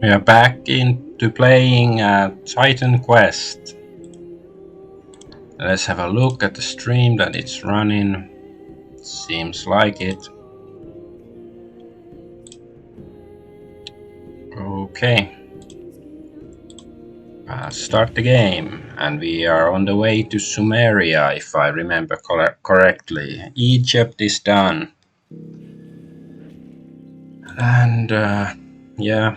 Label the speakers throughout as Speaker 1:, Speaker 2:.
Speaker 1: We are back into playing Titan Quest. Let's have a look at the stream that it's running. Seems like it. Okay. Start the game. And we are on the way to Sumeria, if I remember correctly. Egypt is done. And yeah.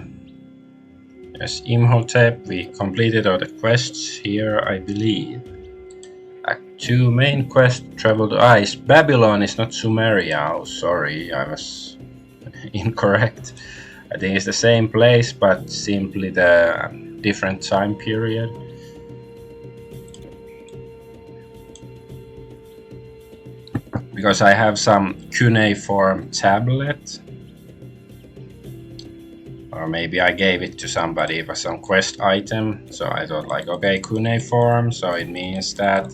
Speaker 1: Yes, Imhotep. We completed all the quests here, I believe. Act 2 main quest, travel to ice. Babylon is not Sumeria. Oh, sorry, I was incorrect. I think it's the same place, but simply the different time period. Because I have some cuneiform tablet. Or maybe I gave it to somebody for some quest item. So I thought like, okay, cuneiform, so it means that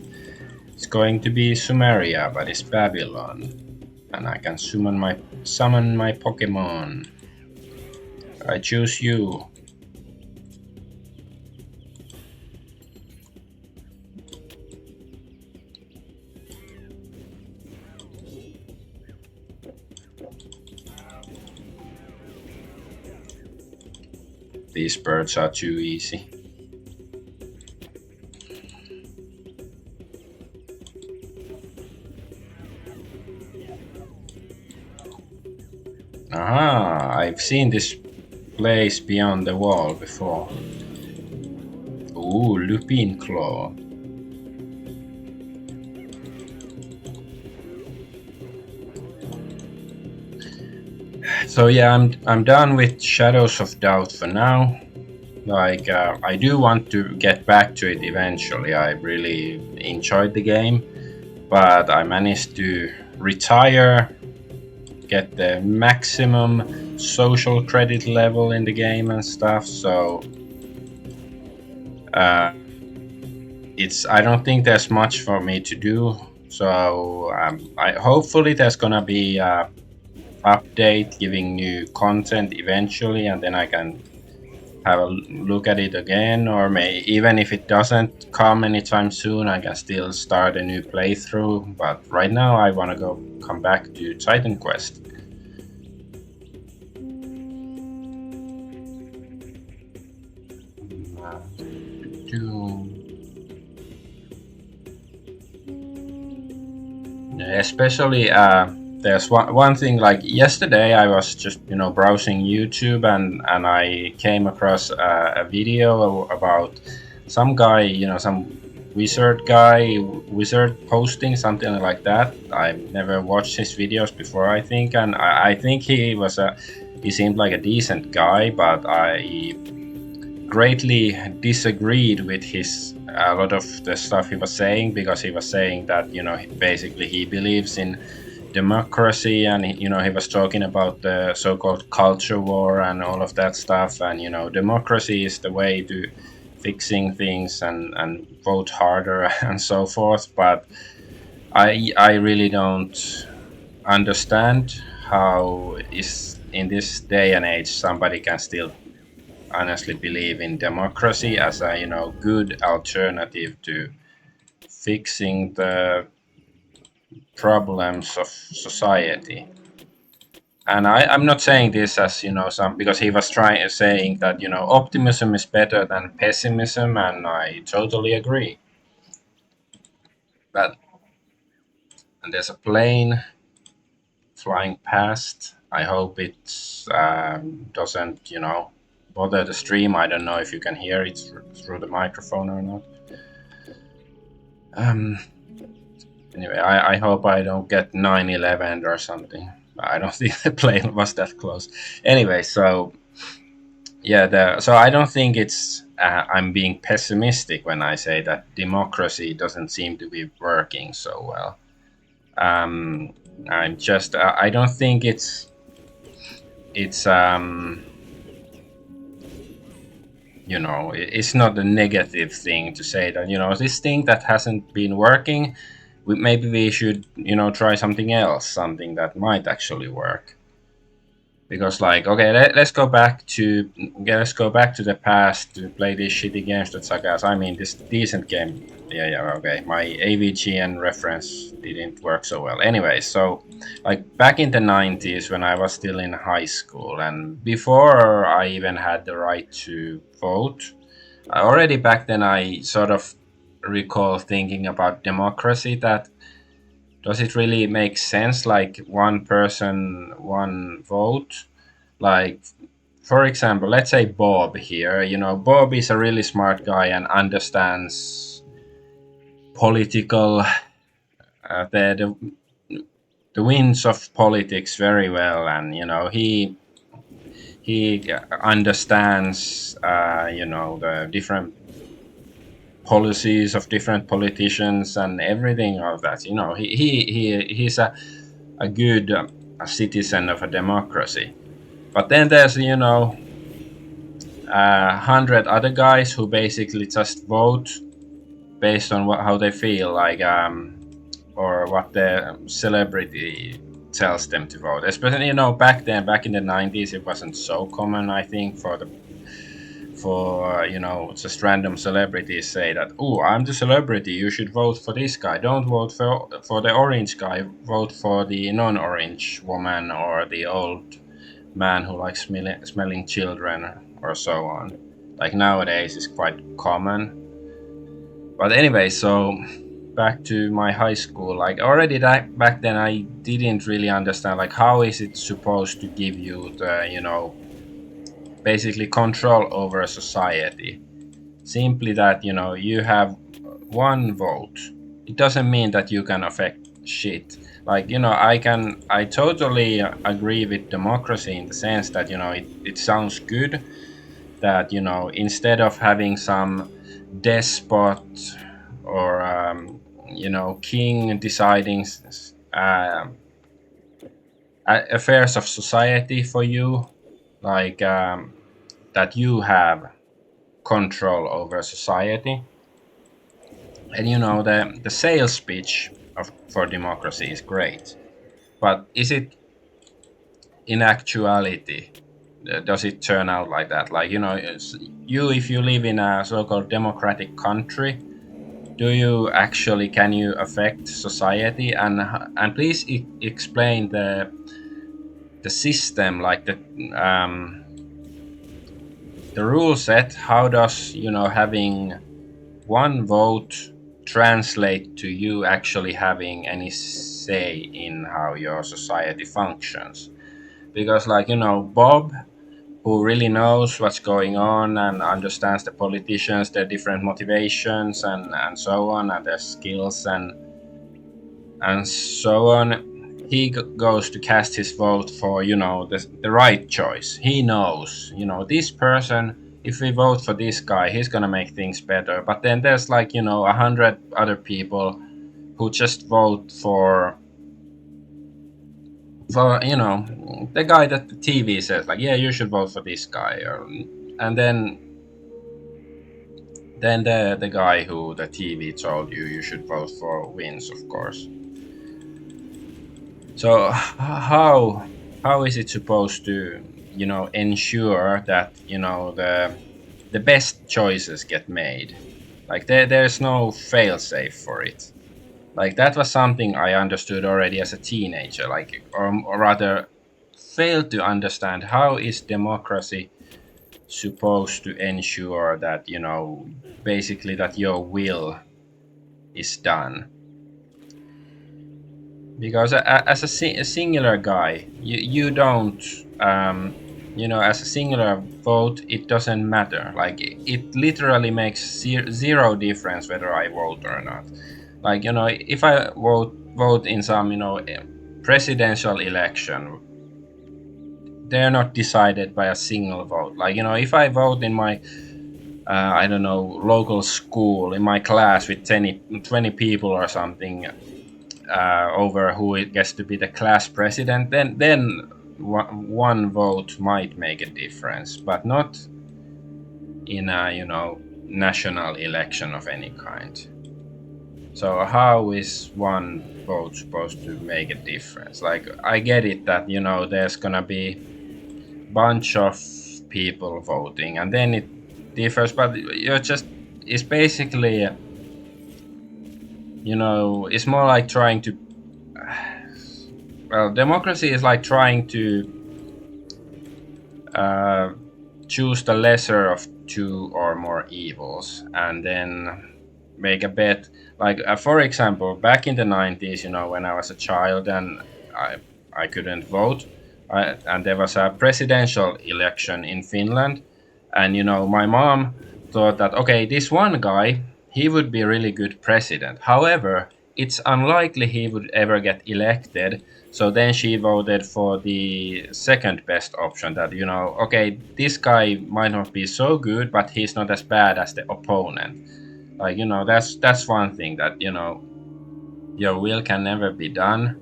Speaker 1: it's going to be Sumeria, but it's Babylon. And I can summon my Pokemon. I choose you. These birds are too easy. Aha, I've seen this place beyond the wall before. Ooh, lupine claw. So yeah, I'm done with Shadows of Doubt for now. Like I do want to get back to it eventually. I really enjoyed the game, but I managed to retire, get the maximum social credit level in the game and stuff. So I don't think there's much for me to do. So I hopefully there's gonna be a update giving new content eventually, and then I can have a look at it again. Or even if it doesn't come anytime soon, I can still start a new playthrough. But right now I want to come back to Titan Quest. Especially there's one thing, like yesterday I was just browsing YouTube, and I came across a video about some guy, some wizard posting something like that. I've never watched his videos before, I think, and I think he seemed like a decent guy, but I greatly disagreed with a lot of the stuff he was saying, because he was saying that basically he believes in democracy, and he was talking about the so-called culture war and all of that stuff, and democracy is the way to fixing things and vote harder and so forth. But I really don't understand how is in this day and age somebody can still honestly believe in democracy as a good alternative to fixing the problems of society. And I'm not saying this as some, because he was saying that optimism is better than pessimism, and I totally agree. But and there's a plane flying past. I hope it doesn't bother the stream. I don't know if you can hear it through the microphone or not. Anyway, I hope I don't get 9/11 or something. I don't think the plane was that close. Anyway, so yeah, so I don't think it's I'm being pessimistic when I say that democracy doesn't seem to be working so well. I'm just I don't think it's it's not a negative thing to say that this thing that hasn't been working, maybe we should try something else, something that might actually work. because like okay, let's go back to the past to play these shitty games that suck ass. I mean this decent game. Yeah, okay. My AVGN reference didn't work so well. Anyway, so like back in the 90s when I was still in high school and before I even had the right to vote, already back then I sort of recall thinking about democracy, that does it really make sense like one person one vote? Like for example, let's say Bob here. Bob is a really smart guy and understands political the winds of politics very well, and he understands the different policies of different politicians and everything of that. He's a good a citizen of a democracy. But then there's 100 other guys who basically just vote based on how they feel, like or what the celebrity tells them to vote. Especially back then, back in the 90s, it wasn't so common. I think for just random celebrities say that, oh, I'm the celebrity, you should vote for this guy, don't vote for the orange guy, vote for the non-orange woman or the old man who likes smelling children or so on. Like nowadays is quite common. But anyway, so back to my high school, like already back then I didn't really understand like how is it supposed to give you the basically control over a society. Simply that you have one vote, it doesn't mean that you can affect shit. Like I totally agree with democracy in the sense that it sounds good that instead of having some despot or king deciding uh, affairs of society for you, like that you have control over society. And the sales pitch for democracy is great, but is it in actuality, does it turn out like that? Like if you live in a so-called democratic country, do you actually can you affect society? And please explain the system, like the rule set. How does having one vote translate to you actually having any say in how your society functions? Because like Bob, who really knows what's going on and understands the politicians, their different motivations and so on, and their skills and so on, he goes to cast his vote for the right choice. He knows this person, if we vote for this guy, he's gonna make things better. But then there's like 100 other people who just vote for the guy that the TV says like, yeah, you should vote for this guy, and then the guy who the TV told you should vote for wins, of course. So how is it supposed to ensure that the best choices get made? Like there's no fail safe for it. Like that was something I understood already as a teenager, like or rather failed to understand. How is democracy supposed to ensure that basically that your will is done? Because as a singular guy, you don't as a singular vote, it doesn't matter. Like it literally makes zero difference whether I vote or not. Like if I vote in some presidential election, they're not decided by a single vote. Like if I vote in my I don't know, local school, in my class with 20 people or something, over who it gets to be the class president, then one vote might make a difference, but not in a national election of any kind. So how is one vote supposed to make a difference? Like I get it that there's gonna be bunch of people voting, and then it differs. But you're just it's basically it's more like trying to well, democracy is like trying to uh, choose the lesser of two or more evils and then make a bet. Like, for example, back in the 90s, when I was a child and I couldn't vote, and there was a presidential election in Finland, and my mom thought that, okay, this one guy, he would be a really good president. However, it's unlikely he would ever get elected, so then she voted for the second best option, that, okay, this guy might not be so good, but he's not as bad as the opponent. Like, that's one thing, that, your will can never be done.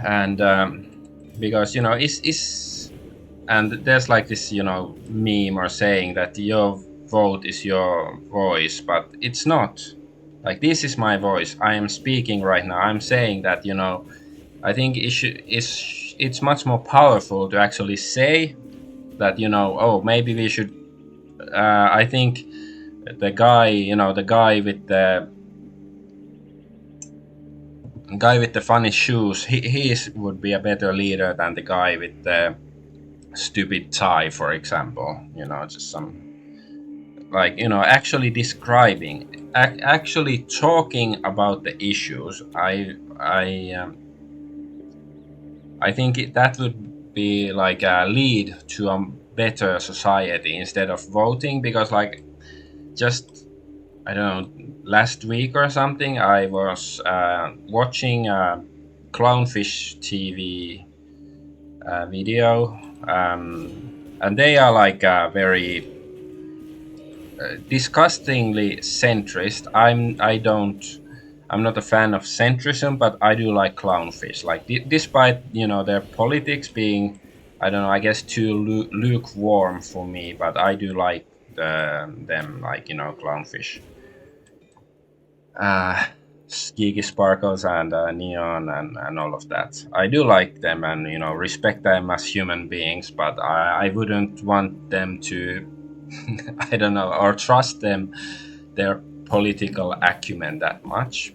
Speaker 1: And because, it's and there's like this, meme or saying that your vote is your voice, but it's not. Like, this is my voice. I am speaking right now. I'm saying that, I think it's much more powerful to actually say that, oh, maybe we should. I think the guy, the funny shoes, would be a better leader than the guy with the stupid tie, for example. Just some, like, actually describing, actually talking about the issues. I think that would be like a lead to a better society instead of voting, because, like, just, I don't know, last week or something, I was watching a clownfish TV video, and they are like very disgustingly centrist. I'm not a fan of centrism, but I do like clownfish. Like, despite their politics being, I don't know, I guess too lukewarm for me, but I do like them, like, clownfish. Uh, Geeky Sparkles and Neon and all of that. I do like them and respect them as human beings, but I wouldn't want them to I don't know, or trust them, their political acumen that much.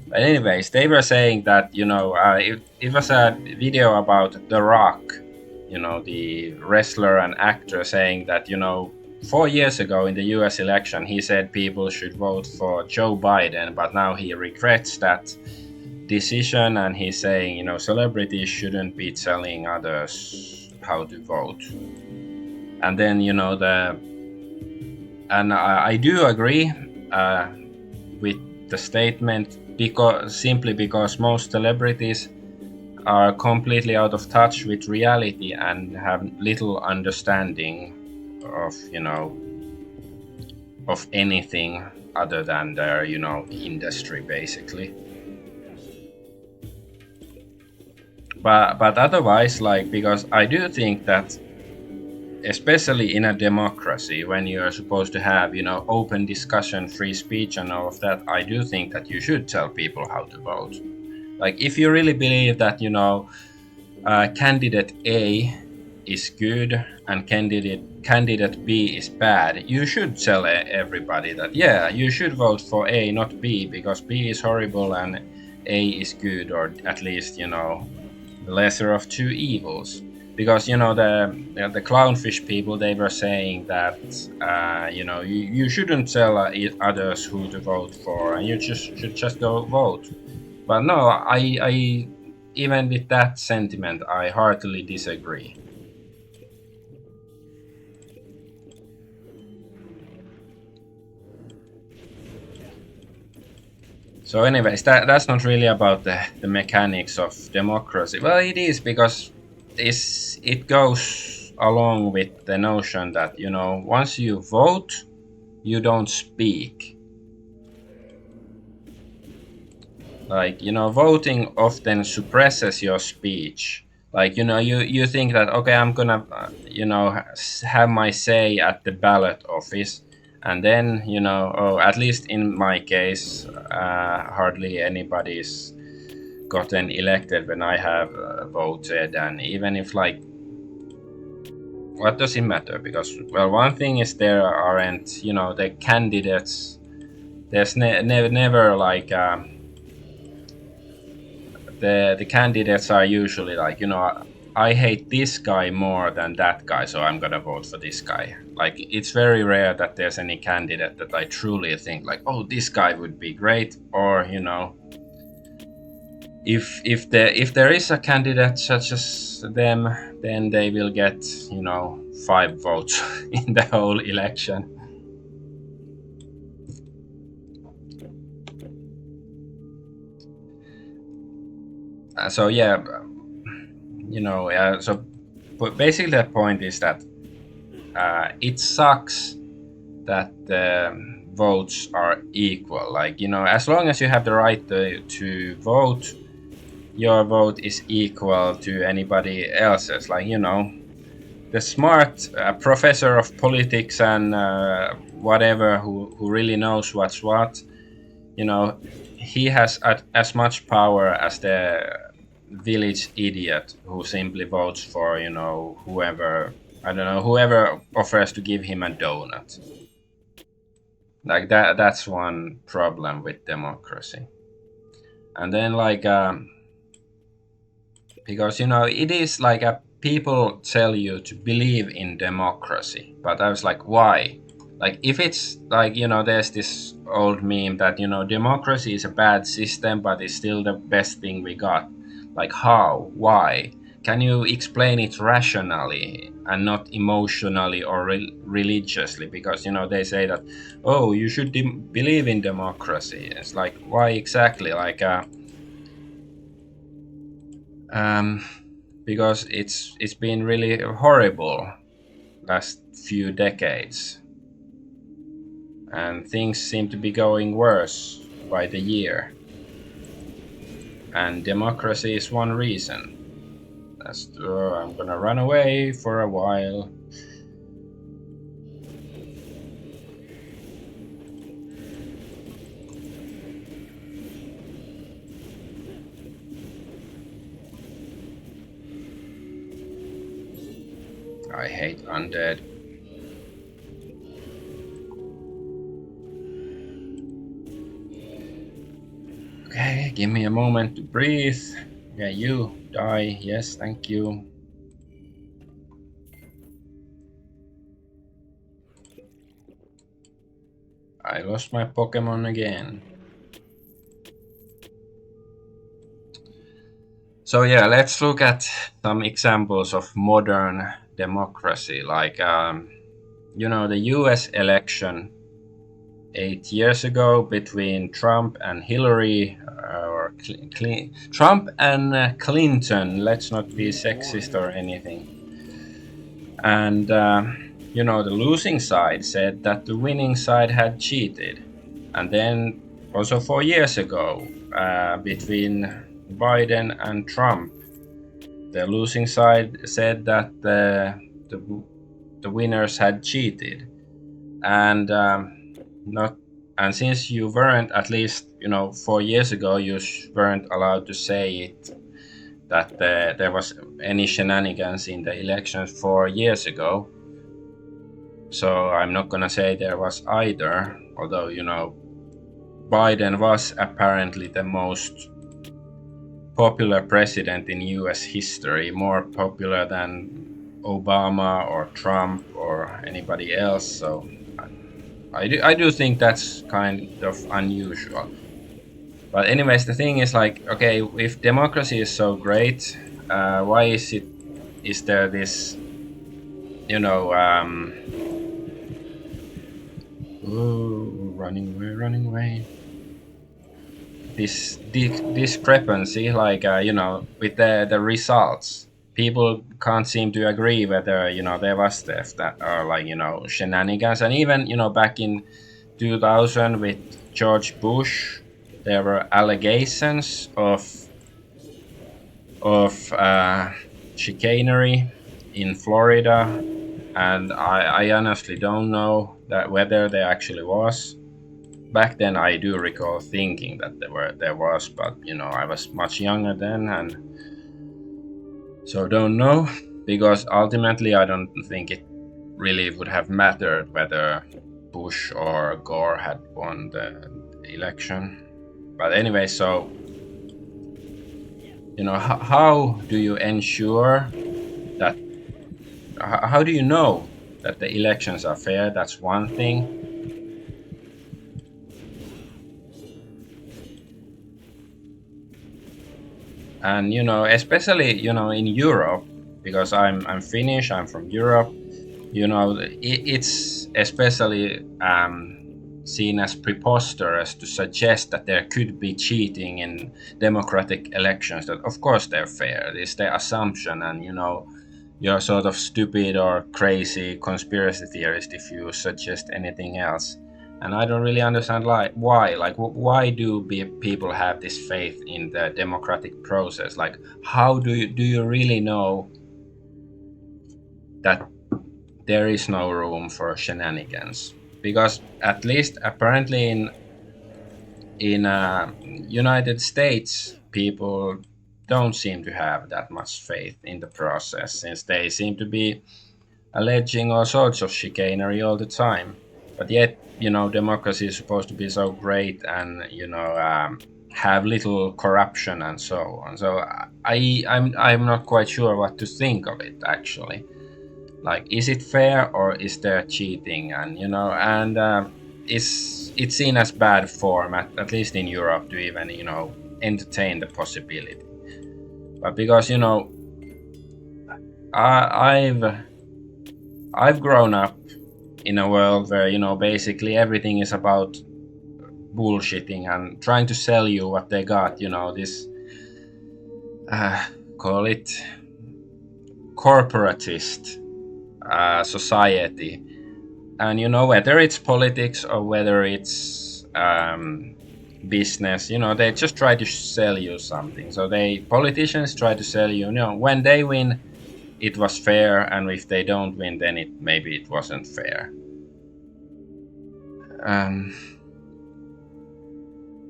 Speaker 1: But anyways, they were saying that it was a video about The Rock, the wrestler and actor, saying that 4 years ago in the U.S. election he said people should vote for Joe Biden, but now he regrets that decision, and he's saying celebrities shouldn't be telling others how to vote. And then I do agree with the statement, simply because most celebrities are completely out of touch with reality and have little understanding of of anything other than their industry, basically. But otherwise, like, because I do think that, especially in a democracy, when you're supposed to have open discussion, free speech and all of that, I do think that you should tell people how to vote. Like, if you really believe that candidate A is good and candidate B is bad, you should tell everybody that, yeah, you should vote for A, not B, because B is horrible and A is good, or at least the lesser of two evils. Because the clownfish people, they were saying that you shouldn't tell others who to vote for, and you should just go vote. But no, I even with that sentiment, I heartily disagree. So anyways, that's not really about the mechanics of democracy. Well, it is, because it goes along with the notion that once you vote, you don't speak. Like, voting often suppresses your speech. Like, you think that, okay, I'm gonna have my say at the ballot office, and then at least in my case, hardly anybody's gotten elected when I have voted, and even if like, what does it matter? Because well, one thing is there aren't, you know, the candidates. There's never like the candidates are usually like, you know, I hate this guy more than that guy, so I'm gonna vote for this guy. Like it's very rare that there's any candidate that I truly think like, oh, this guy would be great, or you know, if there is a candidate such as them, then they will get, you know, 5 votes in the whole election. So yeah, you know, so but basically the point is that it sucks that the votes are equal. Like, you know, as long as you have the right to vote, your vote is equal to anybody else's. Like, you know, the smart professor of politics and whatever who really knows what's what, you know, he has as much power as the village idiot who simply votes for, you know, whoever, I don't know, whoever offers to give him a donut. Like that's one problem with democracy. And then like because, you know, it is like a people tell you to believe in democracy, but I was like, why? Like if it's like, you know, there's this old meme that, you know, democracy is a bad system but it's still the best thing we got. Like how? Why? Can you explain it rationally and not emotionally or religiously? Because, you know, they say that, oh, you should believe in democracy. It's like, why exactly? Like um because it's been really horrible last few decades, and things seem to be going worse by the year, and democracy is one reason. That's I'm gonna run away for a while. I hate undead. Okay, give me a moment to breathe. Yeah, you die. Yes, thank you. I lost my Pokemon again. So yeah, let's look at some examples of modern democracy. Like, you know, the U.S. election 8 years ago between Trump and Hillary, or Trump and Clinton. Let's not be sexist or anything. And you know, the losing side said that the winning side had cheated. And then also 4 years ago, between Biden and Trump, the losing side said that the winners had cheated. And not and since you weren't, at least, you know, 4 years ago, you weren't allowed to say it, that there was any shenanigans in the elections 4 years ago. So I'm not gonna say there was either, although, you know, Biden was apparently the most popular president in US history, more popular than Obama or Trump or anybody else. So I do think that's kind of unusual. But anyways, the thing is like, okay, if democracy is so great, why is there this, you know, ooh, running away. This discrepancy, like, you know, with the results. People can't seem to agree whether, you know, there was theft or like, you know, shenanigans. And even, you know, back in 2000 with George Bush, there were allegations of chicanery in Florida, and I honestly don't know that whether there actually was. back then I do recall thinking that there was, but I was much younger then, and so don't know, because ultimately I don't think it really would have mattered whether Bush or Gore had won the election. But anyway, so how do you ensure that? How do you know that the elections are fair? That's one thing. And especially in Europe, because I'm Finnish, I'm from Europe. It's especially seen as preposterous to suggest that there could be cheating in democratic elections. That of course they're fair. It's the assumption, and you're sort of stupid or crazy conspiracy theorist if you suggest anything else. And I don't really understand why. Like, why do people have this faith in the democratic process? Like, how do you really know that there is no room for shenanigans? Because at least apparently in United States, people don't seem to have that much faith in the process, since they seem to be alleging all sorts of chicanery all the time. But yet, democracy is supposed to be so great, and have little corruption and so on. So I'm not quite sure what to think of it actually. Like, is it fair or is there cheating? And is it seen as bad form, at least in Europe, to even entertain the possibility? But because I've grown up in a world where basically everything is about bullshitting and trying to sell you what they got. This call it corporatist society, and whether it's politics or whether it's business, they just try to sell you something. So politicians try to sell you, when they win it was fair, and if they don't win, then maybe it wasn't fair. um,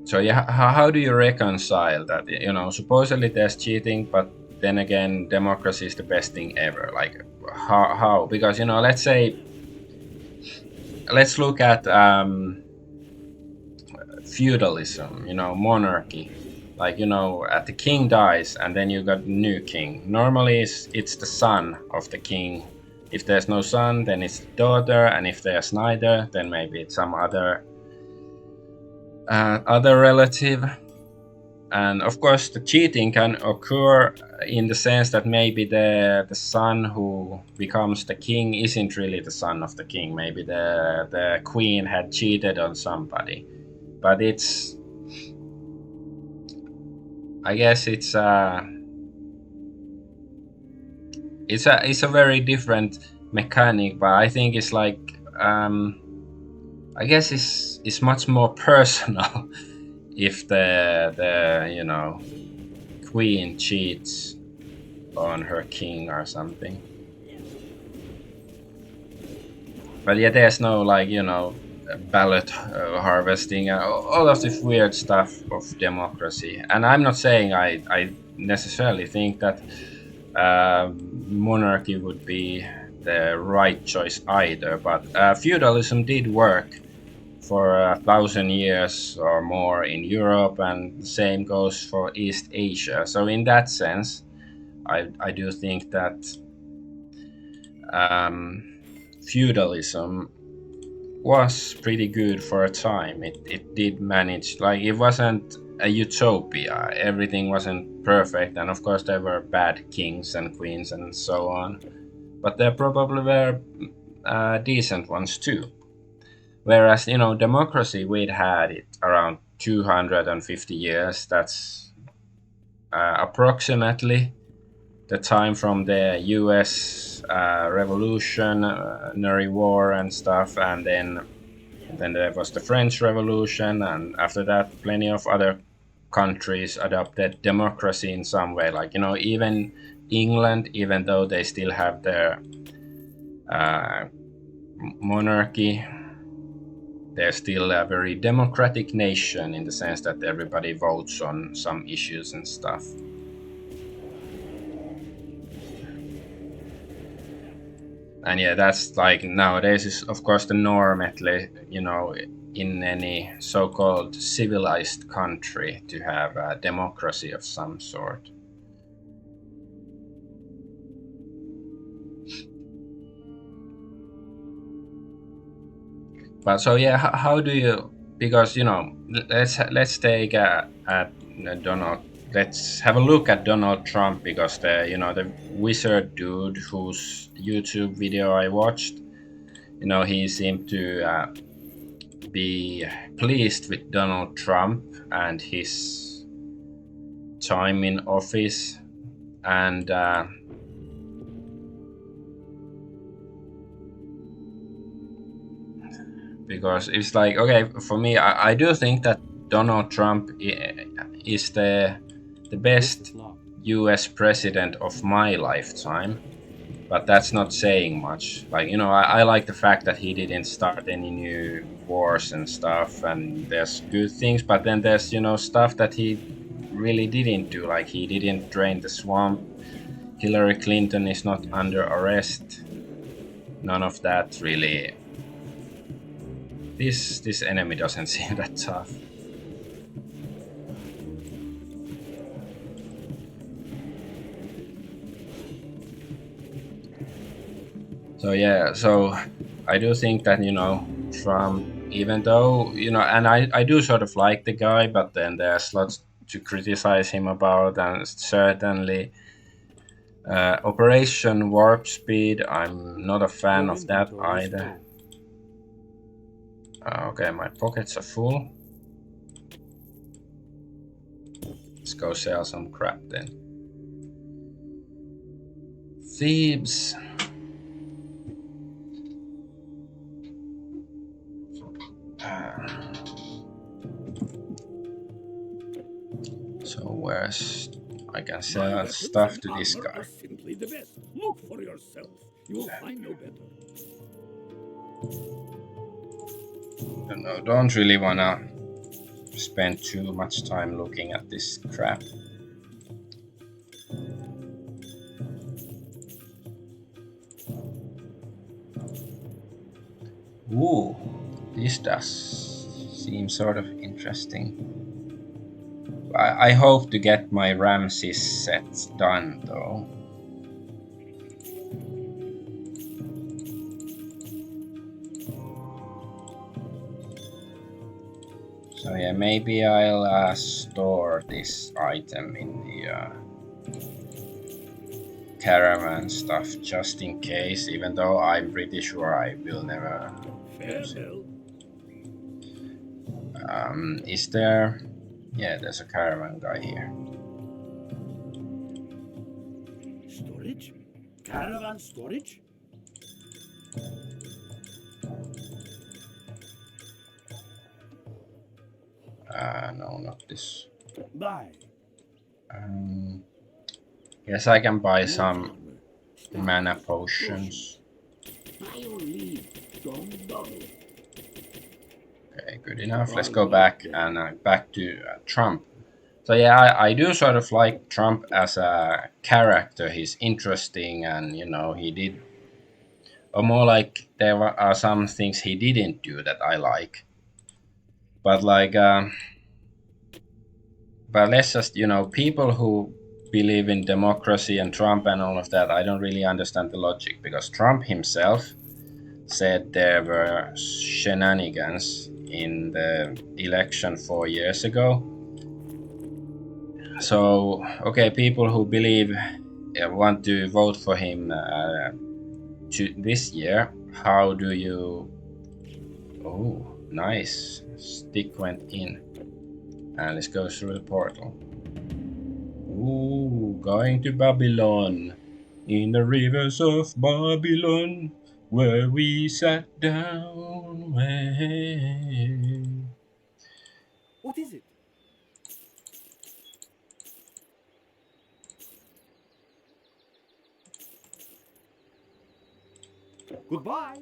Speaker 1: so yeah, how do you reconcile that? Supposedly there's cheating, but then again democracy is the best thing ever. Like, how because let's look at feudalism, monarchy. Like, at the king dies and then you got new king. Normally it's the son of the king. If there's no son, then it's the daughter, and if there's neither, then maybe it's some other relative. And of course the cheating can occur in the sense that maybe the son who becomes the king isn't really the son of the king. Maybe the queen had cheated on somebody. But I guess it's a very different mechanic. But I think it's like, I guess it's much more personal if the queen cheats on her king or something. But yeah, there's no ballot harvesting, all of this weird stuff of democracy. And I'm not saying I necessarily think that monarchy would be the right choice either, but feudalism did work for 1,000 years or more in Europe, and the same goes for East Asia. So in that sense, I do think that feudalism was pretty good for a time. It did manage, like, it wasn't a utopia. Everything wasn't perfect, and of course there were bad kings and queens and so on. But there probably were decent ones too. Whereas democracy, we'd had it around 250 years. That's approximately the time from the U.S. Revolutionary War and stuff, and then there was the French Revolution, and after that, plenty of other countries adopted democracy in some way. Like even England, even though they still have their monarchy, they're still a very democratic nation in the sense that everybody votes on some issues and stuff. And yeah, that's like nowadays is of course the norm, at least, in any so-called civilized country to have a democracy of some sort. But so yeah, how do you? Because let's take at Donald. Let's have a look at Donald Trump, because the wizard dude whose YouTube video I watched, he seemed to be pleased with Donald Trump and his time in office, and because it's like, okay, for me, I do think that Donald Trump is the best U.S. president of my lifetime, but that's not saying much. Like, I like the fact that he didn't start any new wars and stuff, and there's good things, but then there's stuff that he really didn't do. Like, he didn't drain the swamp. Hillary Clinton is not under arrest. None of that really. This enemy doesn't seem that tough. So yeah, so I do think that Trump, even though and I do sort of like the guy, but then there's lots to criticize him about, and certainly Operation Warp Speed. I'm not a fan of that either. Okay, my pockets are full. Let's go sell some crap then. Thebes. So where's I can sell stuff to this guy.
Speaker 2: Simply the best. Look for yourself. You will find no better.
Speaker 1: No, don't really wanna spend too much time looking at this crap. Ooh, this does seem sort of interesting. I hope to get my Ramses sets done though. So yeah, maybe I'll store this item in the caravan stuff just in case, even though I'm pretty sure I will never use it. Is there? Yeah, there's a caravan guy here.
Speaker 2: Storage? Caravan storage?
Speaker 1: No, not this.
Speaker 2: Buy.
Speaker 1: Yes, I can buy some mana potions. Okay, good enough. Let's go back and back to Trump. So yeah, I do sort of like Trump as a character. He's interesting, and he did, or more like there are some things he didn't do that I like. But like, but let's just people who believe in democracy and Trump and all of that, I don't really understand the logic, because Trump himself said there were shenanigans in the election 4 years ago. So okay, people who believe want to vote for him to this year. How do you? Oh, nice. Stick went in, and let's go through the portal. Ooh, going to Babylon, in the rivers of Babylon, where we sat down.
Speaker 2: What is it? Goodbye.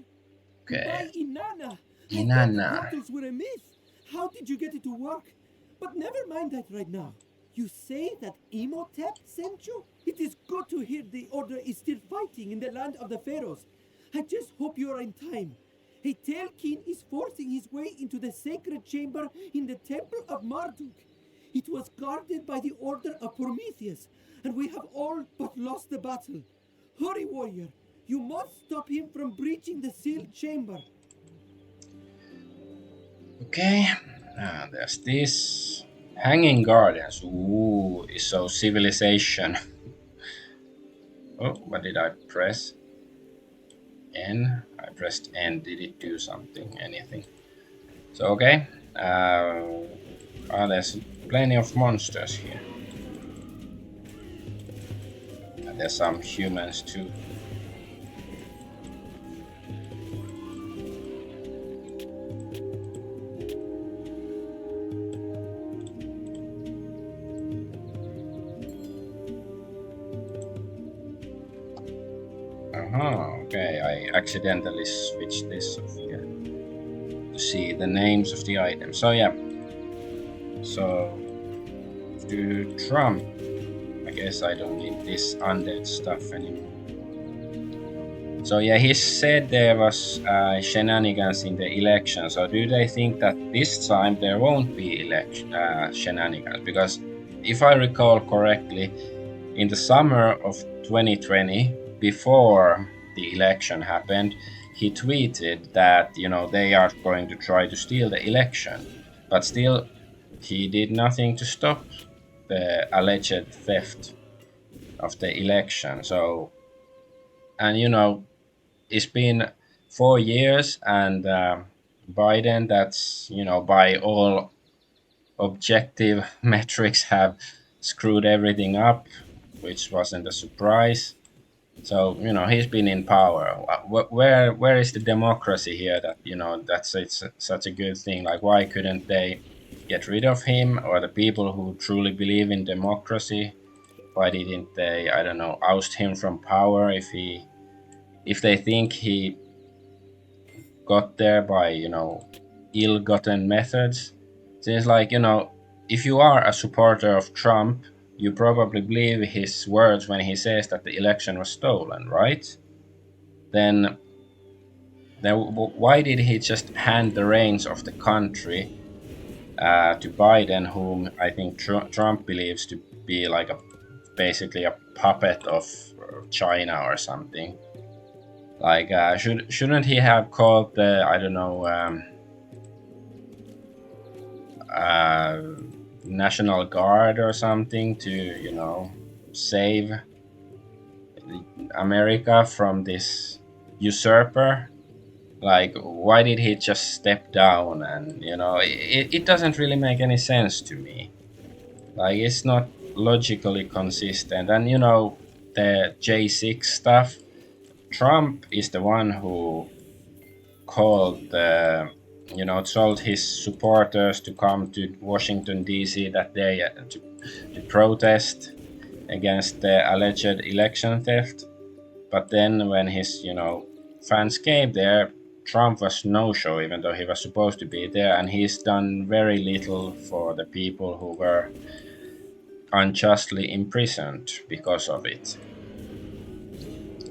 Speaker 1: Okay.
Speaker 2: Goodbye, Inanna. I thought the
Speaker 1: Inanna.
Speaker 2: portals were a myth. How did you get it to work? But never mind that right now. You say that Imhotep sent you? It is good to hear the Order is still fighting in the land of the Pharaohs. I just hope you are in time. A Tailkin is forcing his way into the sacred chamber in the Temple of Marduk. It was guarded by the Order of Prometheus, and we have all but lost the battle. Hurry, warrior! You must stop him from breaching the sealed chamber.
Speaker 1: Okay, there's this. Hanging Gardens. Ooh, is so civilization. Oh, what did I press? N. I pressed N. Did it do something? Anything? So, okay. There's plenty of monsters here. And there's some humans too. Okay, I accidentally switched this off here to see the names of the items. So yeah, so to Trump, I guess I don't need this undead stuff anymore. So yeah, he said there was shenanigans in the election. So do they think that this time there won't be shenanigans? Because if I recall correctly, in the summer of 2020, before the election happened, he tweeted that they are going to try to steal the election, but still he did nothing to stop the alleged theft of the election. So, and it's been 4 years, and Biden, that's by all objective metrics, have screwed everything up, which wasn't a surprise. So he's been in power. Where is the democracy here? That that's it's such a good thing. Like, why couldn't they get rid of him, or the people who truly believe in democracy? Why didn't they, I don't know, oust him from power if they think he got there by ill-gotten methods? Seems like if you are a supporter of Trump, you probably believe his words when he says that the election was stolen, right? Then why did he just hand the reins of the country to Biden, whom I think Trump believes to be like basically a puppet of China or something? Like, shouldn't he have called the, I don't know, uh, National Guard or something to save America from this usurper? Like, why did he just step down? And it doesn't really make any sense to me. Like, it's not logically consistent. And the J6 stuff, Trump is the one who called told his supporters to come to Washington D.C. that day to protest against the alleged election theft. But then when his fans came there, Trump was no show, even though he was supposed to be there, and he's done very little for the people who were unjustly imprisoned because of it.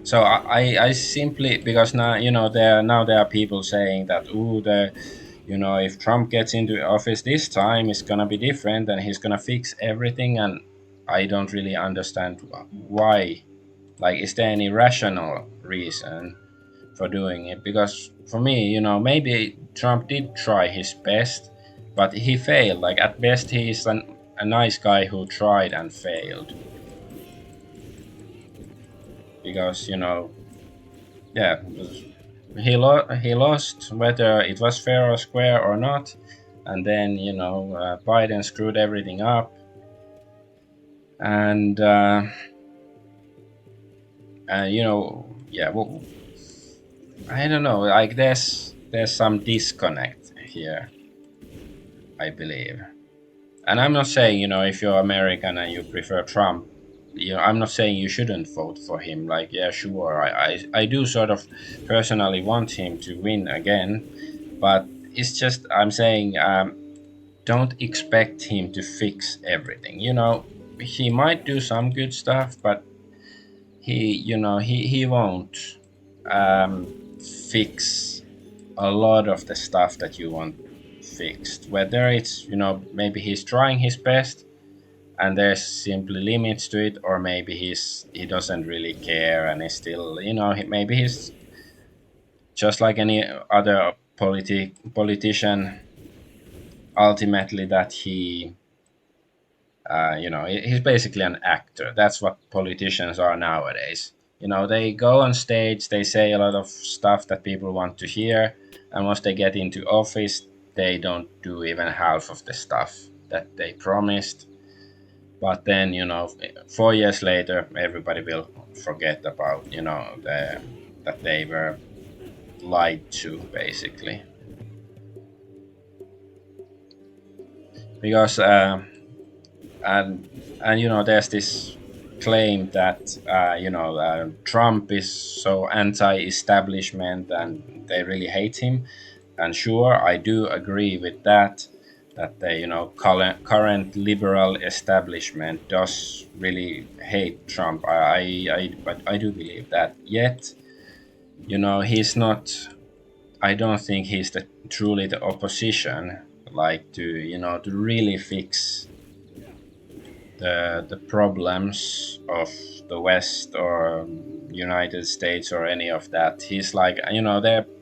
Speaker 1: So I simply, because now there are people saying that, if Trump gets into office this time, it's gonna be different and he's gonna fix everything, and I don't really understand why. Like, is there any rational reason for doing it? Because for me, maybe Trump did try his best, but he failed. Like, at best, he's a nice guy who tried and failed. Because yeah, he lost, whether it was fair or square or not, and then Biden screwed everything up, and yeah, well, I don't know, like, there's some disconnect here, I believe. And I'm not saying, if you're American and you prefer Trump, I'm not saying you shouldn't vote for him. Like, yeah, sure, I do sort of personally want him to win again, but it's just I'm saying, don't expect him to fix everything. He might do some good stuff, but he won't um, fix a lot of the stuff that you want fixed. Whether it's maybe he's trying his best and there's simply limits to it, or maybe he doesn't really care and is still maybe he's just like any other politician ultimately, that he's basically an actor. That's what politicians are nowadays. They go on stage, they say a lot of stuff that people want to hear, and once they get into office, they don't do even half of the stuff that they promised. But then, 4 years later, everybody will forget about, that they were lied to, basically. Because and there's this claim that Trump is so anti-establishment and they really hate him. And sure, I do agree with that. That the current liberal establishment does really hate Trump. But I do believe that. Yet, he's not. I don't think he's truly the opposition. Like to really fix the problems of the West or United States or any of that. He's like,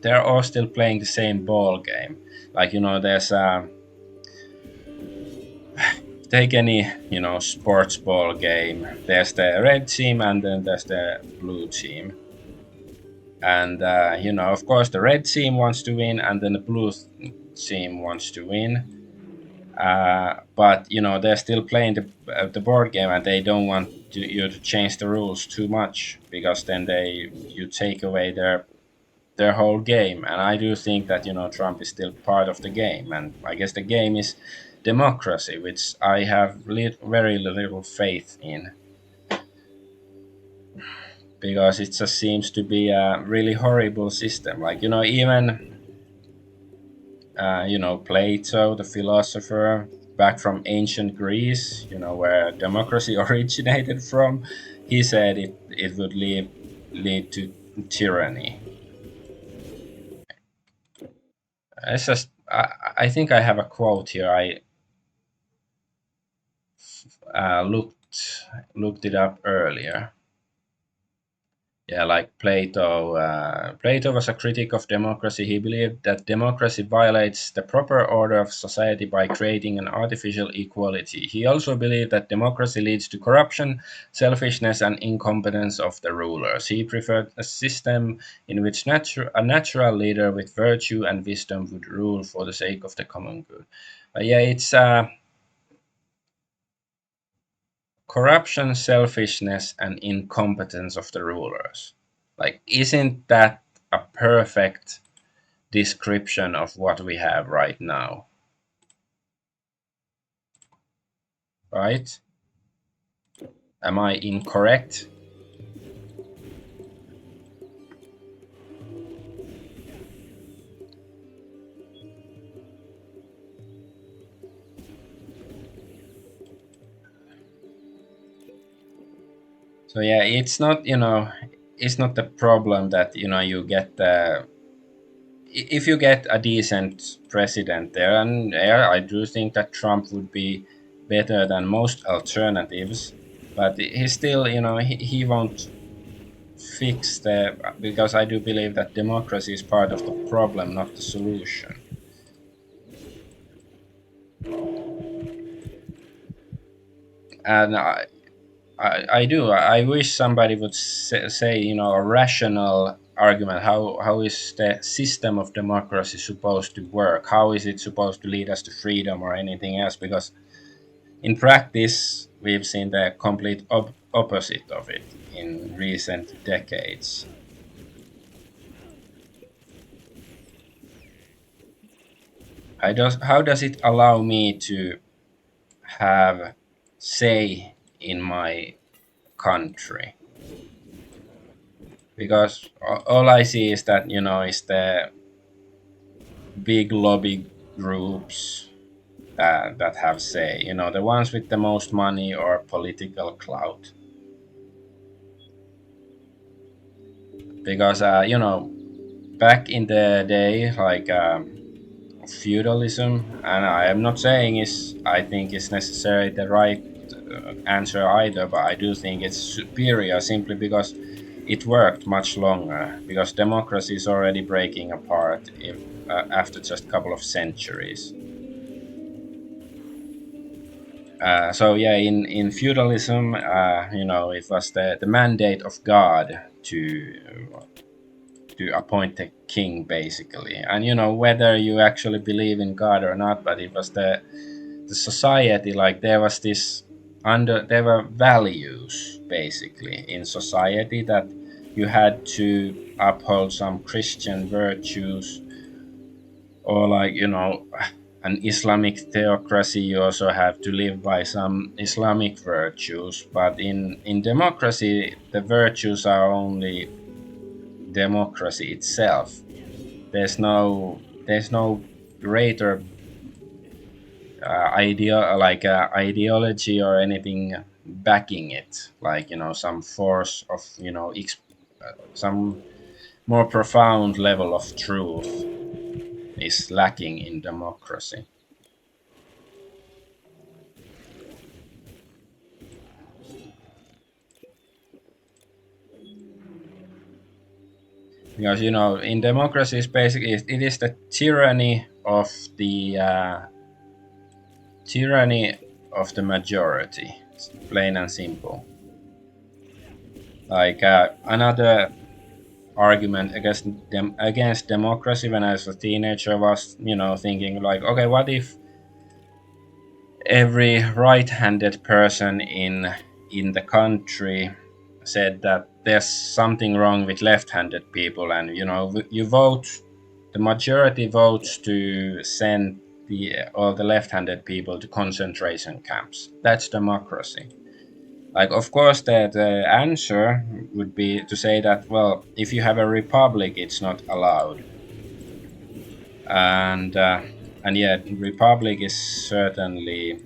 Speaker 1: they're all still playing the same ball game. Like, there's take any sports ball game. There's the red team and then there's the blue team. And of course, the red team wants to win, and then the blue team wants to win. But they're still playing the board game, and they don't want you to change the rules too much, because then you take away their whole game. And I do think that Trump is still part of the game, and I guess the game is democracy, which I have very little faith in, because it just seems to be a really horrible system. Like even Plato, the philosopher, back from ancient Greece, where democracy originated from, he said it would lead to tyranny. It's just, I think I have a quote here. I looked it up earlier. Yeah, like Plato. Plato was a critic of democracy. He believed that democracy violates the proper order of society by creating an artificial equality. He also believed that democracy leads to corruption, selfishness, and incompetence of the rulers. He preferred a system in which a natural leader with virtue and wisdom would rule for the sake of the common good. Yeah, it's corruption, selfishness, and incompetence of the rulers. Like, isn't that a perfect description of what we have right now? Right? Am I incorrect? So yeah, it's not the problem that you get if you get a decent president there, and yeah, I do think that Trump would be better than most alternatives, but he still, he won't fix because I do believe that democracy is part of the problem, not the solution. And I do. I wish somebody would say, a rational argument. How is the system of democracy supposed to work? How is it supposed to lead us to freedom or anything else? Because in practice, we've seen the complete opposite of it in recent decades. How does it allow me to have say in my country? Because all I see is that is big lobby groups that have say. You know, the ones with the most money or political clout. Because you know, back in the day, like feudalism, and I am not saying is I think it's necessarily the right answer either, but I do think it's superior simply because it worked much longer. Because democracy is already breaking apart if, after just a couple of centuries. So yeah, in feudalism, you know, it was the mandate of God to appoint a king, basically. And you know, whether you actually believe in God or not, but it was the society, like there was this under there were values basically in society that you had to uphold some Christian virtues, or like, you know, an Islamic theocracy, you also have to live by some Islamic virtues. But in democracy, the virtues are only democracy itself. There's no greater ideology or anything backing it, like, you know, some force of, you know, some more profound level of truth is lacking in democracy. Because, you know, in democracy is basically it is the tyranny of the majority. It's plain and simple. Like another argument against democracy when I was a teenager was, you know, thinking like, okay, what if every right-handed person in the country said that there's something wrong with left-handed people, and you know, you vote, the majority votes to send the all the left-handed people to concentration camps. That's democracy. Like, of course, the answer would be to say that, well, if you have a republic, it's not allowed, and yet republic is certainly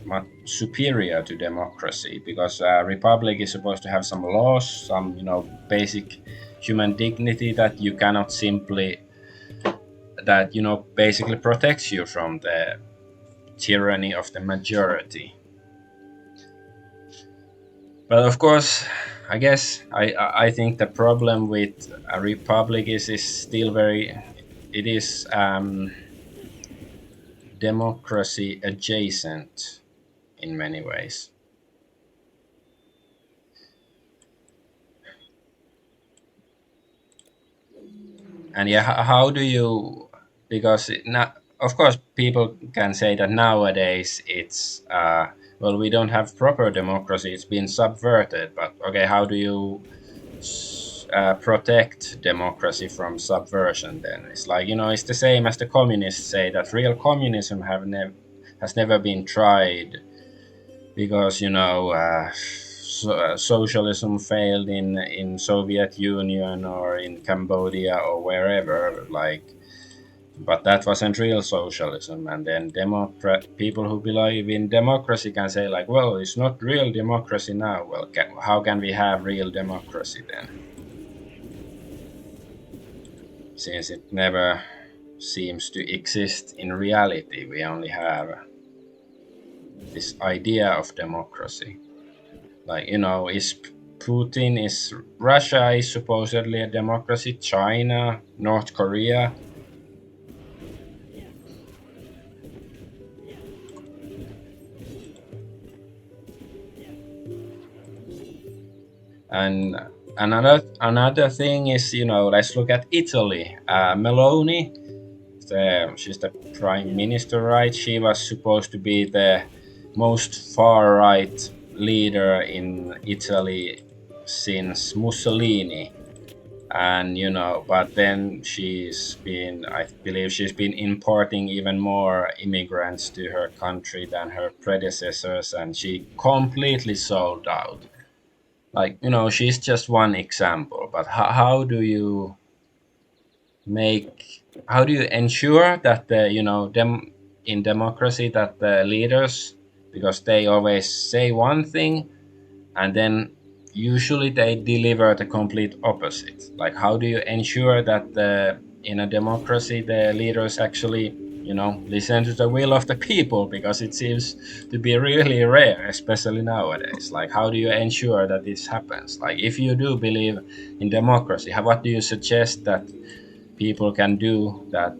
Speaker 1: much superior to democracy, because republic is supposed to have some laws, some, you know, basic human dignity that you cannot simply that, you know, basically protects you from the tyranny of the majority. But of course, I guess I think the problem with a republic is still very, it is democracy adjacent in many ways. And yeah, how do you, because of course people can say that nowadays it's well, we don't have proper democracy, it's been subverted. But okay, how do you protect democracy from subversion? Then it's like, you know, it's the same as the communists say that real communism has never been tried, because, you know, socialism failed in Soviet Union or in Cambodia or wherever, like, but that wasn't real socialism. And then people who believe in democracy can say like, well, it's not real democracy now. Well, how can we have real democracy then, since it never seems to exist in reality? We only have this idea of democracy. Like, you know, is Putin, is Russia is supposedly a democracy, China, North Korea, and another thing is, you know, let's look at Italy. Meloni, she's the prime minister, right? She was supposed to be the most far right leader in Italy since Mussolini. And you know, but then I believe she's been importing even more immigrants to her country than her predecessors, and she completely sold out. Like, you know, she's just one example, but how do you make how do you ensure that the in democracy that the leaders, because they always say one thing and then usually they deliver the complete opposite. Like how do you ensure that in a democracy the leaders actually listen to the will of the people, because it seems to be really rare, especially nowadays. Like how do you ensure that this happens? Like if you do believe in democracy, what do you suggest that people can do, that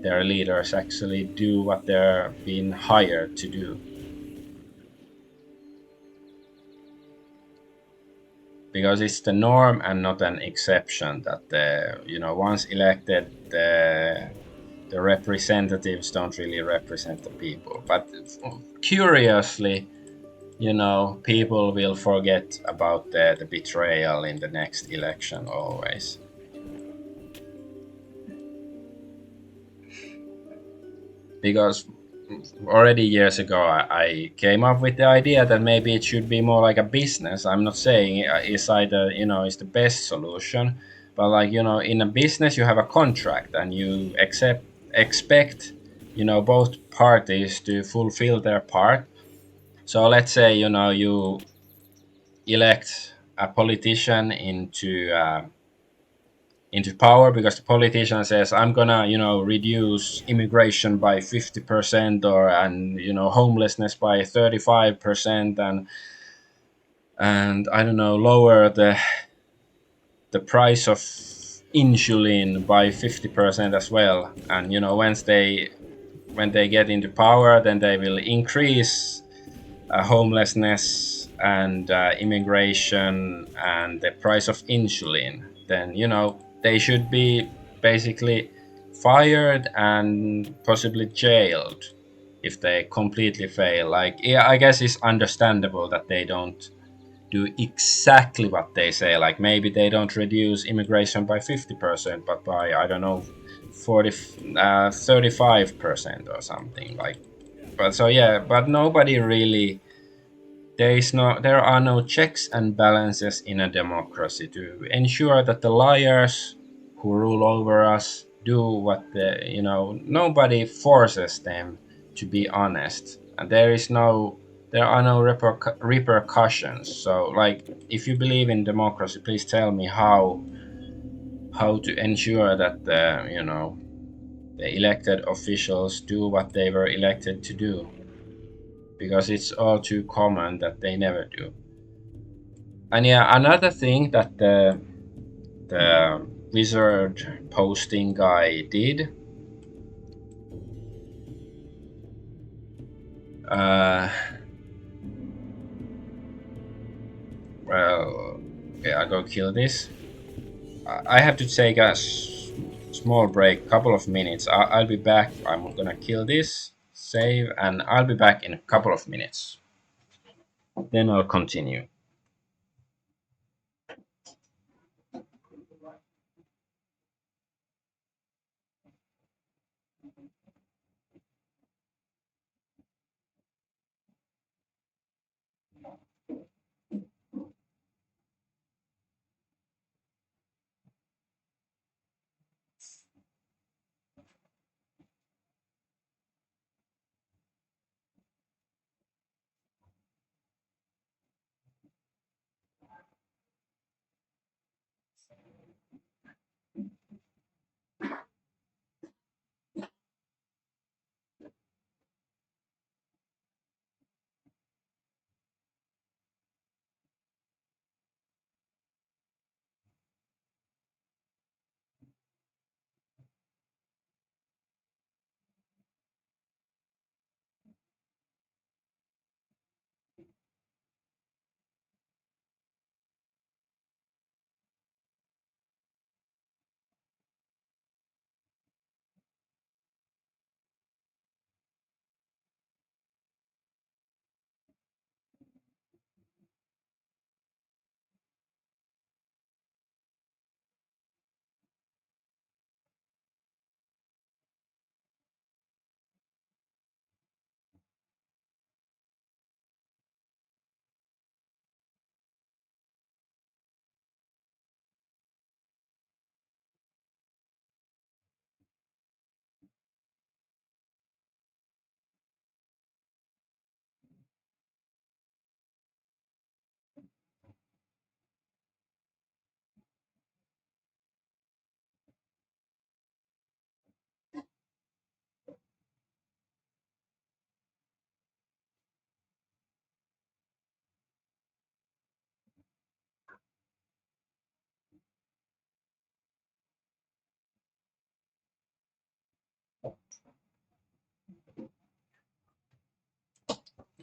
Speaker 1: their leaders actually do what they're being hired to do? Because it's the norm and not an exception that the once elected the representatives don't really represent the people. But curiously, people will forget about the betrayal in the next election always. Because already years ago I came up with the idea that maybe it should be more like a business. I'm not saying it's either is the best solution, but like in a business you have a contract and you expect both parties to fulfill their part. So let's say you elect a politician into power because the politician says I'm gonna reduce immigration by 50%, or and homelessness by 35%, and I don't know, lower the price of insulin by 50% as well. And when they get into power, then they will increase homelessness and immigration and the price of insulin. Then they should be basically fired and possibly jailed if they completely fail. Like, yeah, I guess it's understandable that they don't do exactly what they say. Like maybe they don't reduce immigration by 50%, but by I don't know 35% or something. Like, but so yeah, but nobody really, there are no checks and balances in a democracy to ensure that the liars who rule over us do what nobody forces them to be honest, and there are no repercussions. So like if you believe in democracy, please tell me how to ensure that the elected officials do what they were elected to do, because it's all too common that they never do. And yeah, another thing that the wizard posting guy did, uh, well, okay, I'll go kill this. I have to take a small break, couple of minutes. I'll be back. I'm gonna kill this, save, and I'll be back in a couple of minutes. Then I'll continue.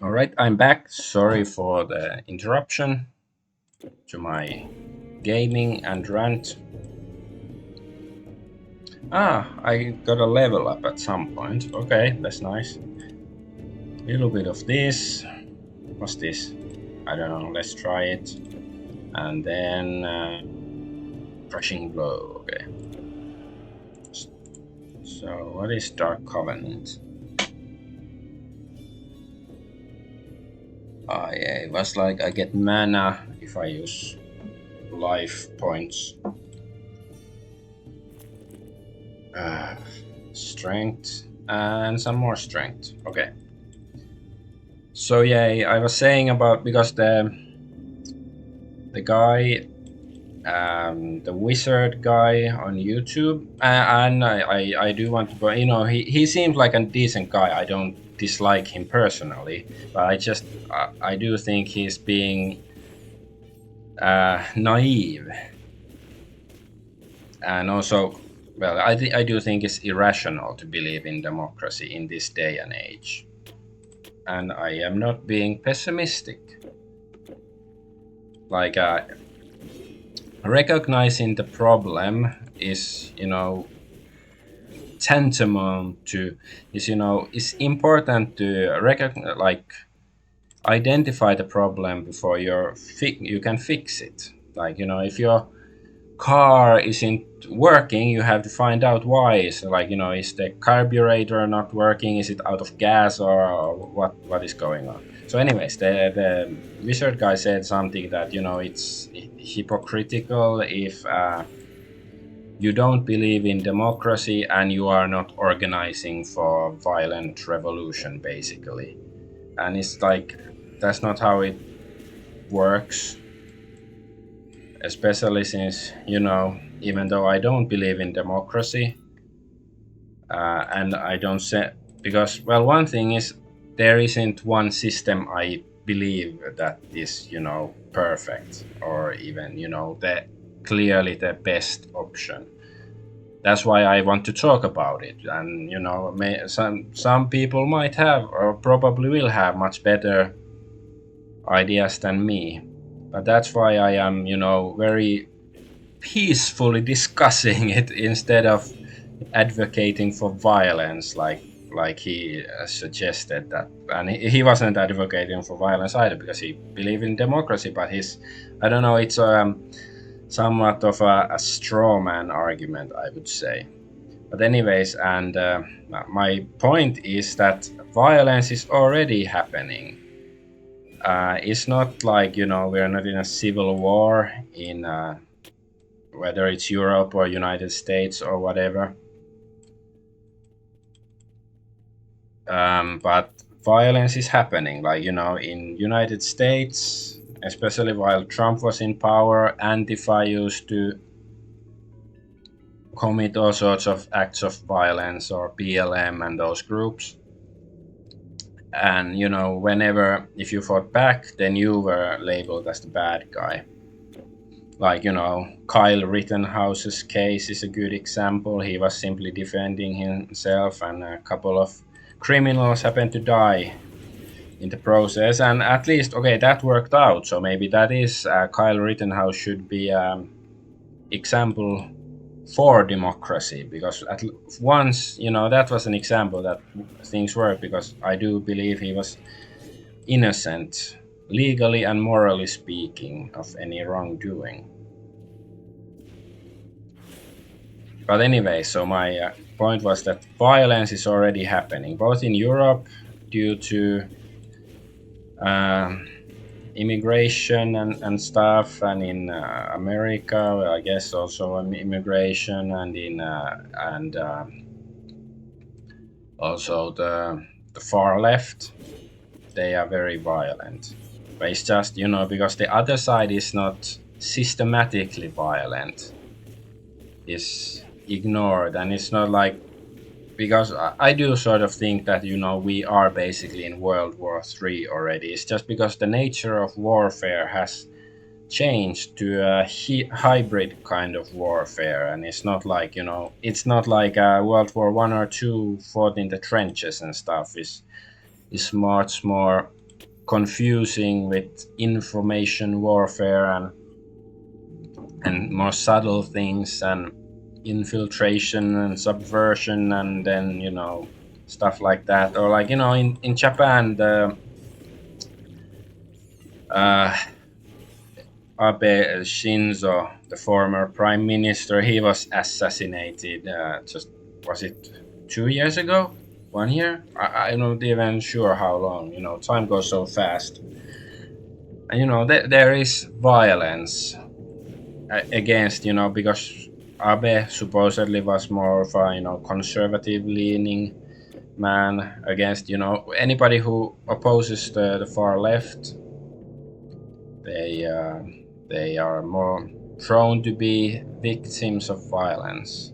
Speaker 1: All right, I'm back. Sorry for the interruption to my gaming and rant. I got a level up at some point. Okay, that's nice. A little bit of this. What's this? I don't know. Let's try it. And then crushing blow. Okay. So what is Dark Covenant? Yeah, it was like I get mana if I use life points. Uh, strength and some more strength. Okay. So yeah, I was saying about because the guy, the wizard guy on YouTube, and I do want to, he seems like a decent guy. I don't dislike him personally, but I do think he's being naive, and also, well, I do think it's irrational to believe in democracy in this day and age, and I am not being pessimistic. Like recognizing the problem is, tantamount to it's important to recognize, like, identify the problem before you can fix it. Like, if your car isn't working, you have to find out why. So, like, is the carburetor not working? Is it out of gas, or what is going on? So anyways, the wizard guy said something that, it's hypocritical if you don't believe in democracy and you are not organizing for violent revolution, basically. And it's like, that's not how it works, especially since, even though I don't believe in democracy, and I don't say, because, well, one thing is, there isn't one system I believe that is, perfect, or even, the clearly the best option. That's why I want to talk about it. And, some people might have, or probably will have, much better ideas than me. But that's why I am, very peacefully discussing it instead of advocating for violence, like he suggested that. And he wasn't advocating for violence either, because he believed in democracy. But I don't know, it's somewhat of a straw man argument, I would say. But anyways, and my point is that violence is already happening. It's not like, we're not in a civil war in whether it's Europe or United States or whatever. But violence is happening, like, in United States, especially while Trump was in power. Antifa used to commit all sorts of acts of violence, or BLM and those groups. And, whenever, if you fought back, then you were labeled as the bad guy. Like, Kyle Rittenhouse's case is a good example. He was simply defending himself, and a couple of criminals happened to die in the process. And at least, okay, that worked out. So maybe that is, Kyle Rittenhouse should be example for democracy, because at once, that was an example that things work, because I do believe he was innocent, legally and morally speaking, of any wrongdoing. But anyway, so my point was that violence is already happening, both in Europe due to immigration and stuff, and in America, I guess also immigration, and in also the far left. They are very violent. But it's just, because the other side is not systematically violent, is ignored. And it's not like, because I do sort of think that, we are basically in World War III already. It's just because the nature of warfare has changed to a hybrid kind of warfare. And it's not like, it's not like World War I or II fought in the trenches and stuff. Is much more confusing with information warfare and more subtle things and infiltration and subversion, and then stuff like that. Or like in Japan, the uh, Abe Shinzo, the former prime minister, he was assassinated. Just was it 2 years ago? 1 year? I'm not even sure how long. Time goes so fast. And there is violence against because Abe supposedly was more of a conservative leaning man against anybody who opposes the far left. They they are more prone to be victims of violence.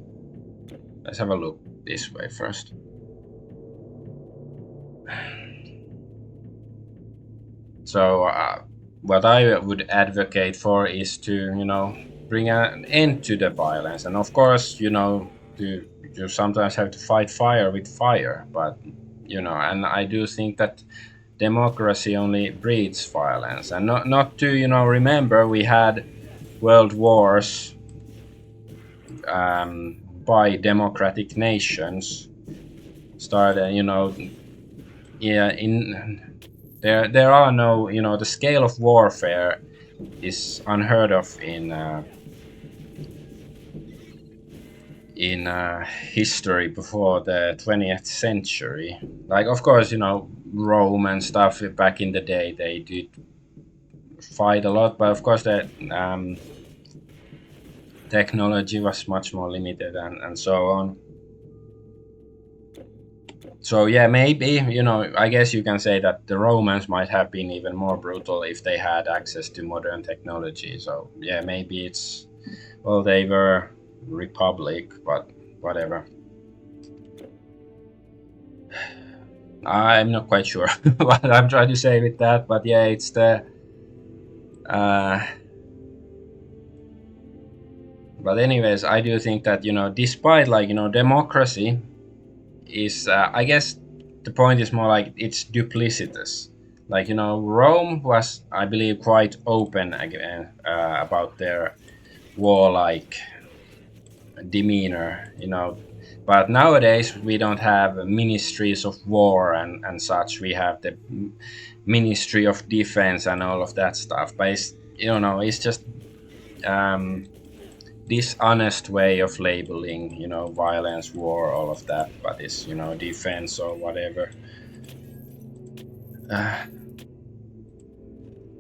Speaker 1: Let's have a look this way first. So what I would advocate for is to bring an end to the violence, and of course you sometimes have to fight fire with fire, but and I do think that democracy only breeds violence, and not to remember we had world wars by democratic nations started. Yeah, in there are no the scale of warfare is unheard of in history before the 20th century. Like, of course, Rome and stuff back in the day, they did fight a lot, but of course the technology was much more limited, and so on. So yeah, maybe I guess you can say that the Romans might have been even more brutal if they had access to modern technology. So yeah, maybe it's, well, they were republic, but whatever. I'm not quite sure what I'm trying to say with that, but yeah, it's the but anyways, I do think that despite like democracy is I guess the point is more like it's duplicitous. Like Rome was, I believe, quite open again about their warlike demeanor. But nowadays we don't have ministries of war and such. We have the Ministry of Defense and all of that stuff. But it's just dishonest way of labeling violence, war, all of that, but it's defense or whatever.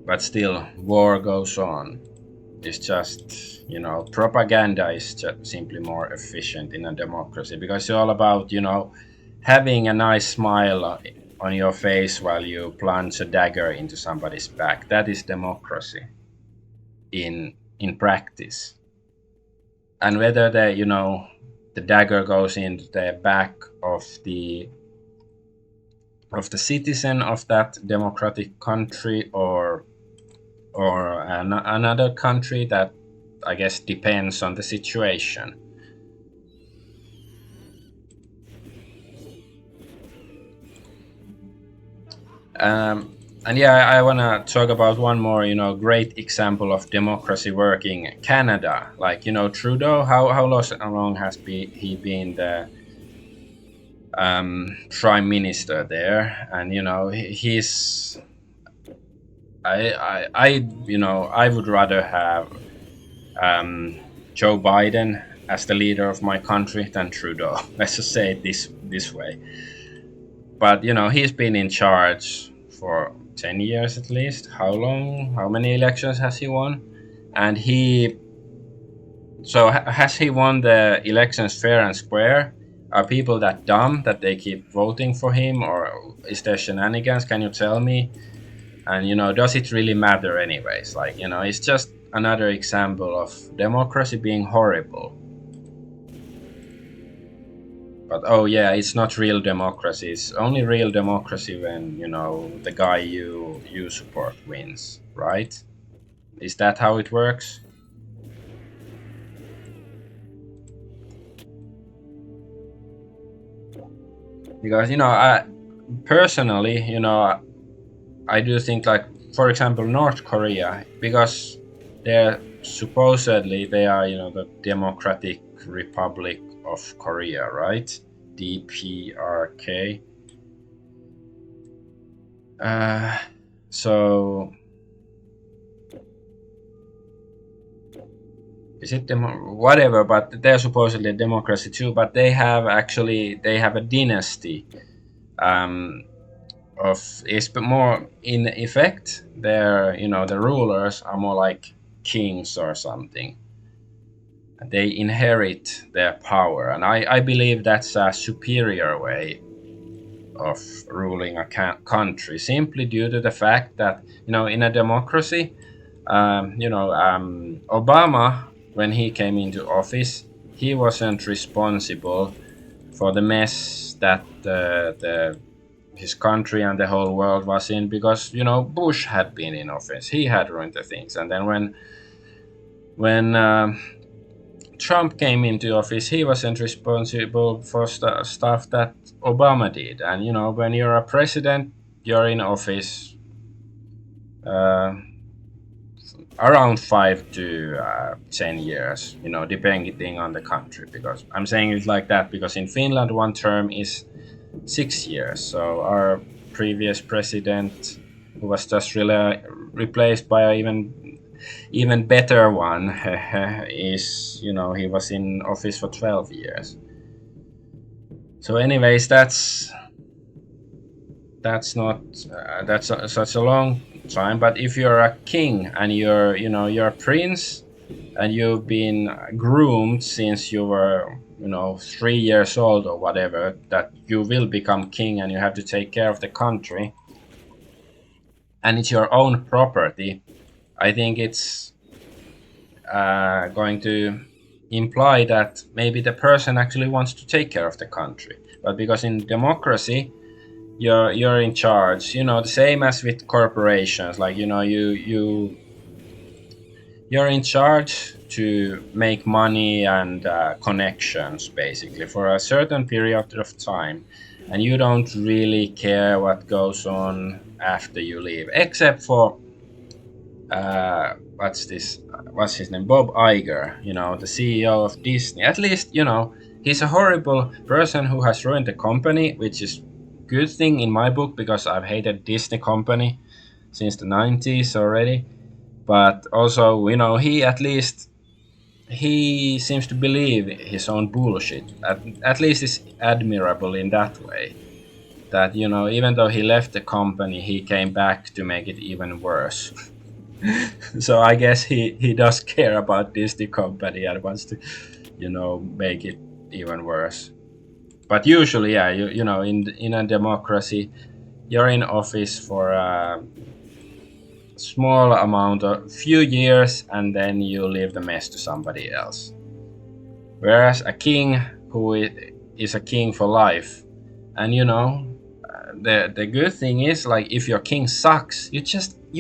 Speaker 1: But still, war goes on. It's just propaganda is just simply more efficient in a democracy, because it's all about having a nice smile on your face while you plunge a dagger into somebody's back. That is democracy in practice. And whether the dagger goes into the back of the citizen of that democratic country or another country, that I guess depends on the situation. And yeah, I want to talk about one more great example of democracy working: Canada. Like Trudeau, how long has he been the prime minister there? And he's I would rather have Joe Biden as the leader of my country than Trudeau. Let's just say it this way. But he's been in charge for 10 years at least. How long? How many elections has he won? And has he won the elections fair and square? Are people that dumb that they keep voting for him, or is there shenanigans? Can you tell me? And does it really matter anyways? Like it's just another example of democracy being horrible. But oh yeah, it's not real democracy. It's only real democracy when the guy you support wins, right? Is that how it works? Because I personally I do think, like, for example, North Korea, because they're supposedly they are, the Democratic Republic of Korea, right? DPRK. Uh, so is it whatever? But they're supposedly a democracy too. But they have a dynasty. Of is more in effect. They're, the rulers are more like kings or something. They inherit their power, and I believe that's a superior way of ruling a country, simply due to the fact that, in a democracy, Obama, when he came into office, he wasn't responsible for the mess that the his country and the whole world was in, because, Bush had been in office. He had ruined the things, and then when Trump came into office, he wasn't responsible for stuff that Obama did. And, when you're a president, you're in office uh, around 5 to 10 years, depending on the country. Because I'm saying it like that because in Finland, one term is 6 years. So our previous president, who was just really replaced by an even better one, is, he was in office for 12 years. So anyways, that's not such a long time. But if you're a king and you're a prince, and you've been groomed since you were, 3 years old or whatever, that you will become king and you have to take care of the country, and it's your own property, I think it's going to imply that maybe the person actually wants to take care of the country. But because in democracy, you're in charge, the same as with corporations, like, you're in charge to make money and connections, basically, for a certain period of time, and you don't really care what goes on after you leave, except for what's his name, Bob Iger, the CEO of Disney. At least, he's a horrible person who has ruined the company, which is good thing in my book, because I've hated Disney company since the 90s already. But also, he at least he seems to believe his own bullshit. At least it's admirable in that way. That, even though he left the company, he came back to make it even worse. So I guess he does care about Disney company and wants to, make it even worse. But usually, yeah, in a democracy, you're in office for a small amount of few years, and then you leave the mess to somebody else. Whereas a king who is a king for life, and, the good thing is, like, if your king sucks, you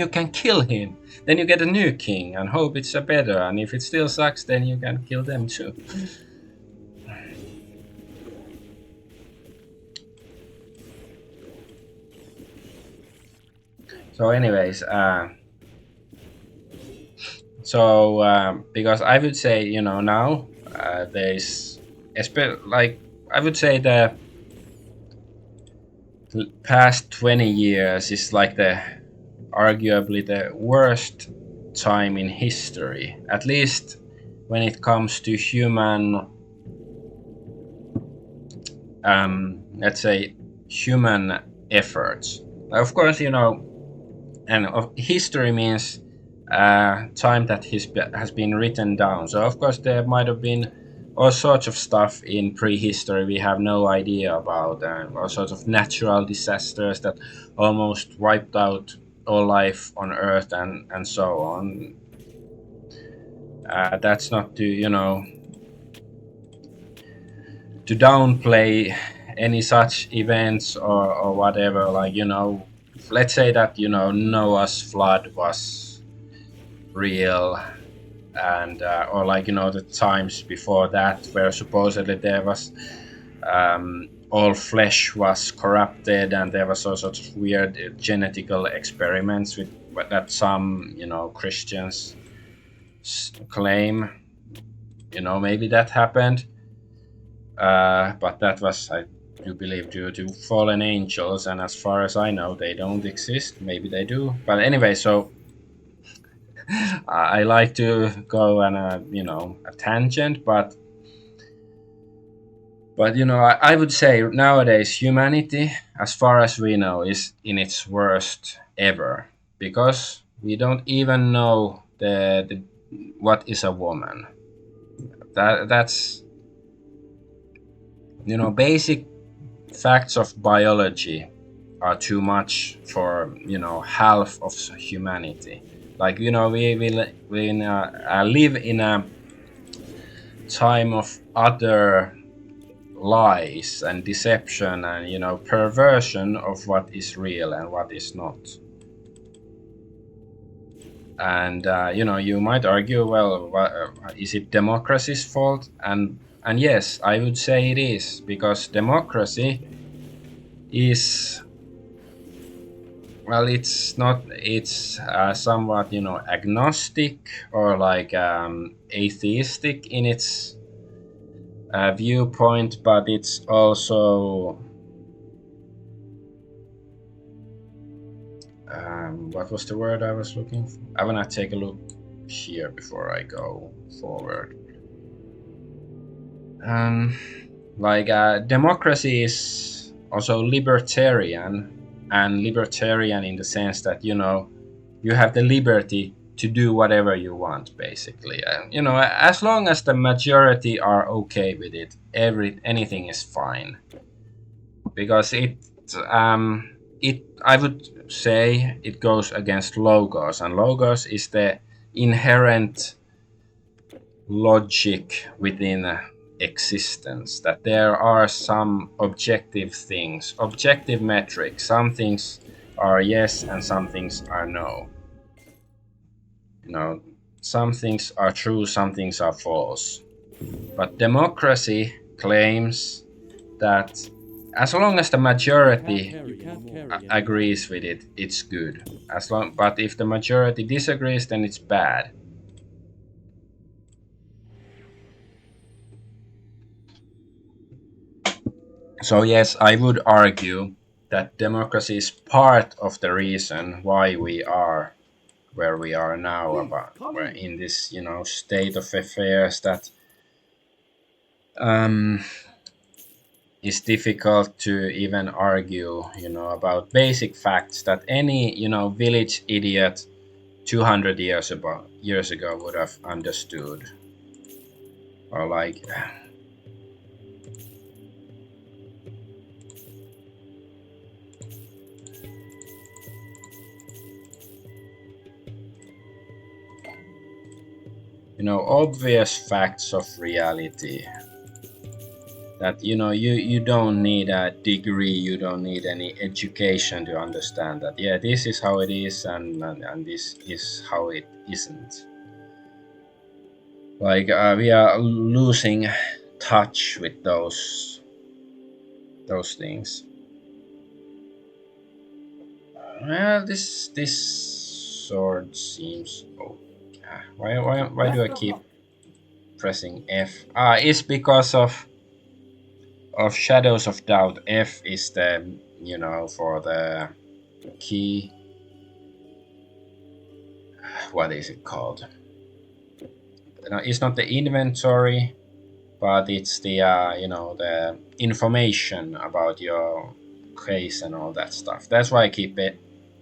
Speaker 1: can kill him. Then you get a new king and hope it's a better. And if it still sucks, then you can kill them too. So, anyways, because I would say, now there's, like, I would say the past 20 years is like arguably the worst time in history, at least when it comes to human, let's say, human efforts. Of course, and history means time that has been written down. So of course there might have been all sorts of stuff in prehistory we have no idea about, and all sorts of natural disasters that almost wiped out all life on Earth, and so on. That's not to, to downplay any such events, or whatever. Like, let's say that, Noah's flood was real, and or like, the times before that, where supposedly there was all flesh was corrupted, and there was all sorts of weird genetical experiments with that some Christians claim. Maybe that happened, but that was, I do believe, due to fallen angels, and as far as I know, they don't exist. Maybe they do, but anyway. So I like to go on a tangent, but I would say nowadays humanity, as far as we know, is in its worst ever, because we don't even know the what is a woman. That's basic facts of biology are too much for half of humanity. Like we live in a time of utter lies and deception and perversion of what is real and what is not. And you might argue, well, is it democracy's fault? And yes, I would say it is, because democracy is, well, it's not, it's somewhat agnostic or like atheistic in its viewpoint, but it's also what was the word I was looking for? I want to take a look here before I go forward. Democracy is also libertarian, and libertarian in the sense that you have the liberty to do whatever you want, basically. As long as the majority are okay with it, anything is fine, because I would say it goes against logos, and logos is the inherent logic within existence, that there are some objective things, objective metrics. Some things are yes and some things are no. Some things are true, some things are false. But democracy claims that as long as the majority agrees with it, it's good. But if the majority disagrees, then it's bad. So yes, I would argue that democracy is part of the reason why we are where we are now, about we're in this state of affairs that is difficult to even argue about basic facts that any village idiot 200 years ago would have understood, or like obvious facts of reality, that you don't need a degree, you don't need any education to understand that, yeah, this is how it is, and this is how it isn't. Like we are losing touch with those things. Well, this sword seems okay. Why do I keep pressing F? It's because of Shadows of Doubt. F is the for the key. What is it called? No, it's not the inventory, but it's the the information about your case and all that stuff. That's why I keep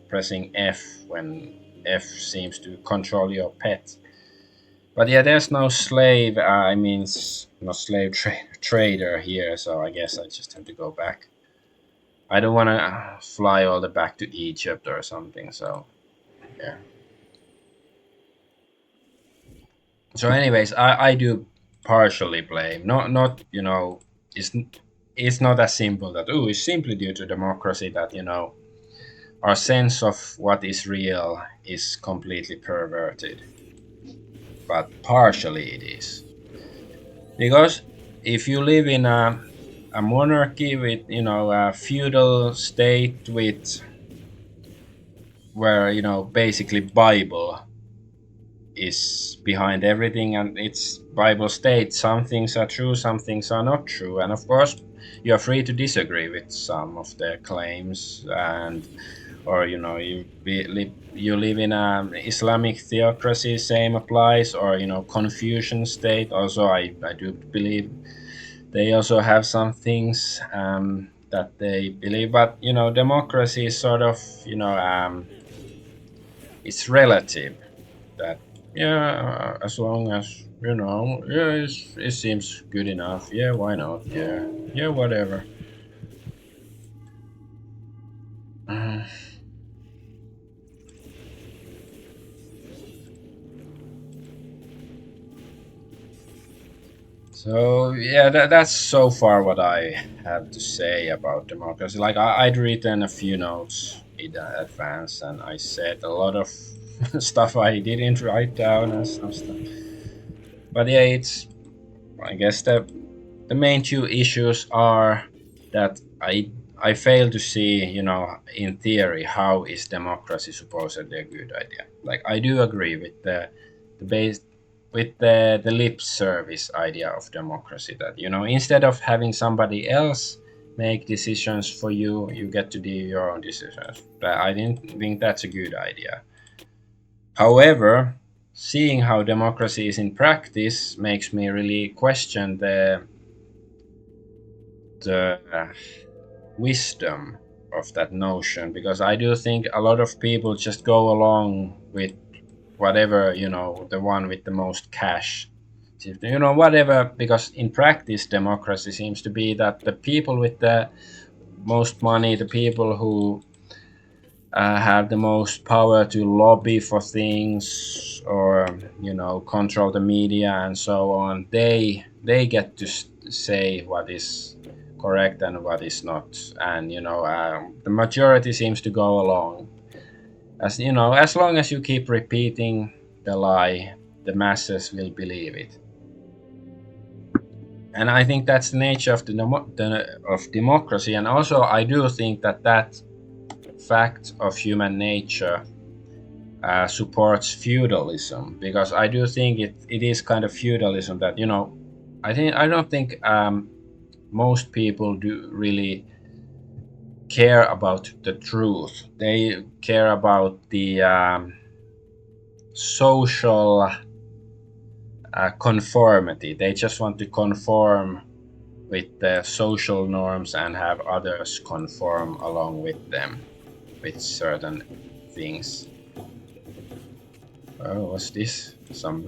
Speaker 1: pressing F when F seems to control your pet. But yeah, there's no slave. No slave trader here, so I guess I just have to go back. I don't want to fly all the back to Egypt or something. So yeah. So, anyways, I do partially blame. Not it's not as simple that it's simply due to democracy that our sense of what is real is completely perverted. But partially it is, because if you live in a a monarchy with a feudal state with where basically Bible is behind everything, and it's Bible states some things are true, some things are not true, and of course you are free to disagree with some of their claims, and or you live in an Islamic theocracy, same applies, or Confucian state. Also, I do believe they also have some things that they believe, but democracy is sort of it's relative. That yeah, as long as yeah, it seems good enough. Yeah, why not? Yeah, yeah, whatever. Uh, So yeah, that's so far what I have to say about democracy. Like I'd written a few notes in advance, and I said a lot of stuff I didn't write down and some stuff. But yeah, it's I guess the main two issues are that I fail to see, in theory, how is democracy supposedly a good idea. Like I do agree with the base with the lip service idea of democracy, that instead of having somebody else make decisions for you, you get to do your own decisions. But I didn't think that's a good idea. However, seeing how democracy is in practice makes me really question the wisdom of that notion, because I do think a lot of people just go along with whatever, the one with the most cash, whatever, because in practice democracy seems to be that the people with the most money, the people who have the most power to lobby for things, or control the media and so on, they get to say what is correct and what is not, and the majority seems to go along, as as long as you keep repeating the lie, the masses will believe it. And I think that's the nature of of democracy, and also I do think that fact of human nature supports feudalism, because I do think it is kind of feudalism that I don't think most people do really care about the truth. They care about the social conformity. They just want to conform with the social norms and have others conform along with them with certain things. Oh, what's this? Some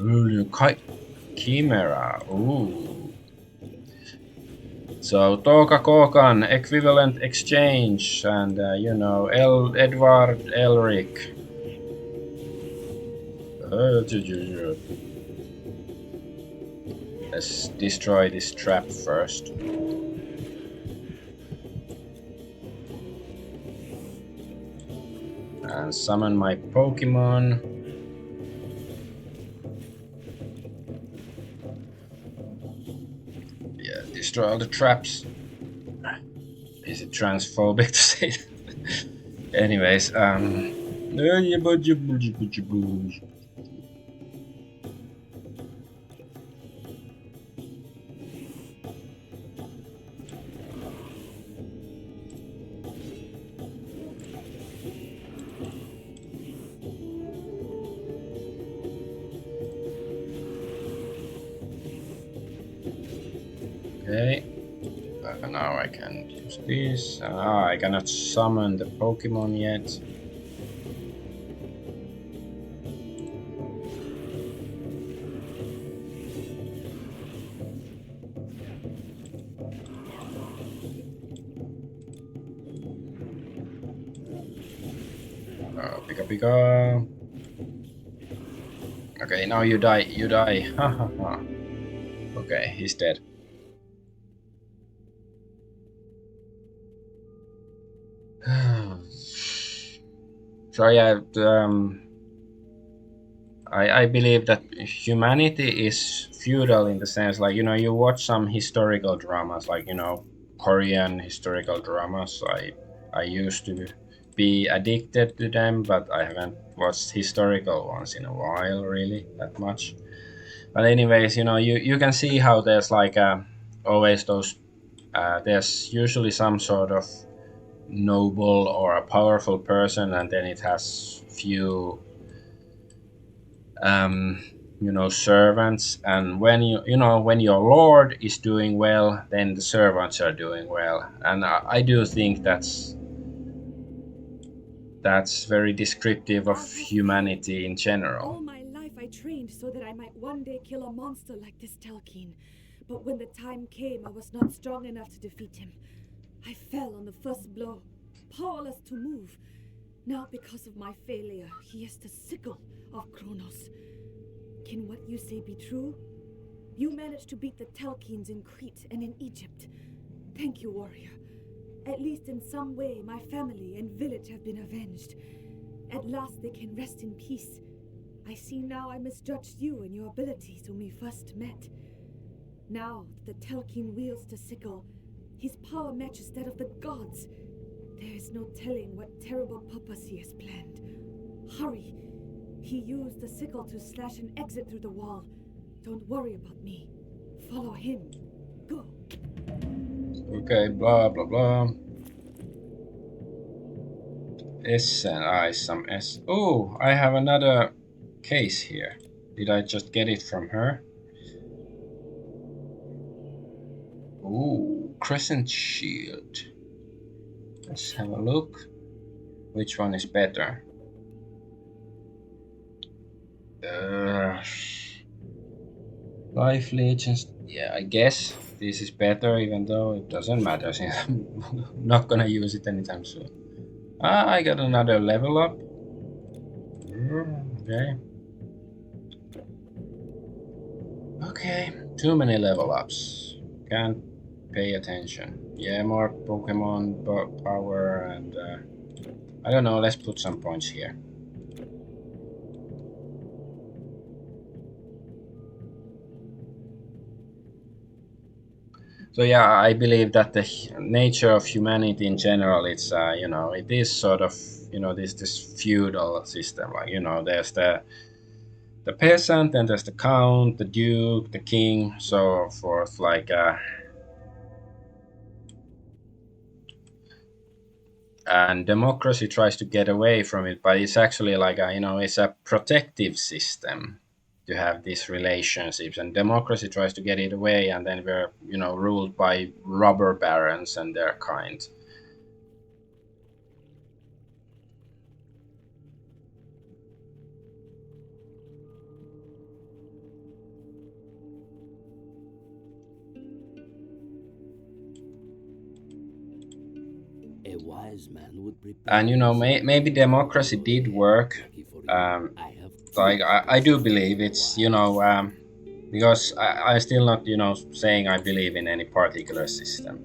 Speaker 1: chimera. Ooh. So Toka Kokan, equivalent exchange, and Edward Elric. Let's destroy this trap first. And summon my Pokemon. Yeah, destroy all the traps. Is it transphobic to say that? Anyways, okay. Now I can use this. I cannot summon the Pokemon yet. Pika Pika. Okay, now you die. You die. Ha ha ha. Okay, he's dead. So yeah, I believe that humanity is feudal in the sense, like you watch some historical dramas, like Korean historical dramas. I used to be addicted to them, but I haven't watched historical ones in a while, really, that much. But anyways, you can see how there's like always those. There's usually some sort of noble or a powerful person, and then it has few um, servants. And when when your lord is doing well, then the servants are doing well. And I do think that's very descriptive of
Speaker 3: I'll have faith.
Speaker 1: humanity in general.
Speaker 3: All my life I trained so that I might one day kill a monster like this Telkine. But when the time came, I was not strong enough to defeat him. I fell on the first blow, powerless to move. Now, because of my failure, he is the sickle of Kronos. Can what you say be true? You managed to beat the Telkines in Crete and in Egypt. Thank you, warrior. At least in some way, my family and village have been avenged. At last they can rest in peace. I see now I misjudged you and your abilities when we first met. Now that the Telkine wields the sickle, his power matches that of the gods. There is no telling what terrible purpose he has planned. Hurry! He used the sickle to slash an exit through the wall. Don't worry about me. Follow him. Go.
Speaker 1: Okay, blah blah blah. S and I some S. Oh, I have another case here. Did I just get it from her? Ooh, crescent shield. Let's have a look. Which one is better? Life legends. Yeah, I guess this is better, even though it doesn't matter since I'm not gonna use it anytime soon. Ah, I got another level up. Okay. Okay, too many level ups. Can't pay attention. Yeah, more Pokemon power and I don't know. Let's put some points here. So yeah, I believe that the nature of humanity in general, it's it is sort of this feudal system. Like there's the peasant, and there's the count, the duke, the king, so forth. Like and democracy tries to get away from it, but it's actually like it's a protective system to have these relationships, and democracy tries to get it away, and then we're ruled by robber barons and their kind.
Speaker 2: A wise man would prepare
Speaker 1: And maybe democracy did work. um,
Speaker 2: I have
Speaker 1: like I do believe it's because I still not saying I believe in any particular system,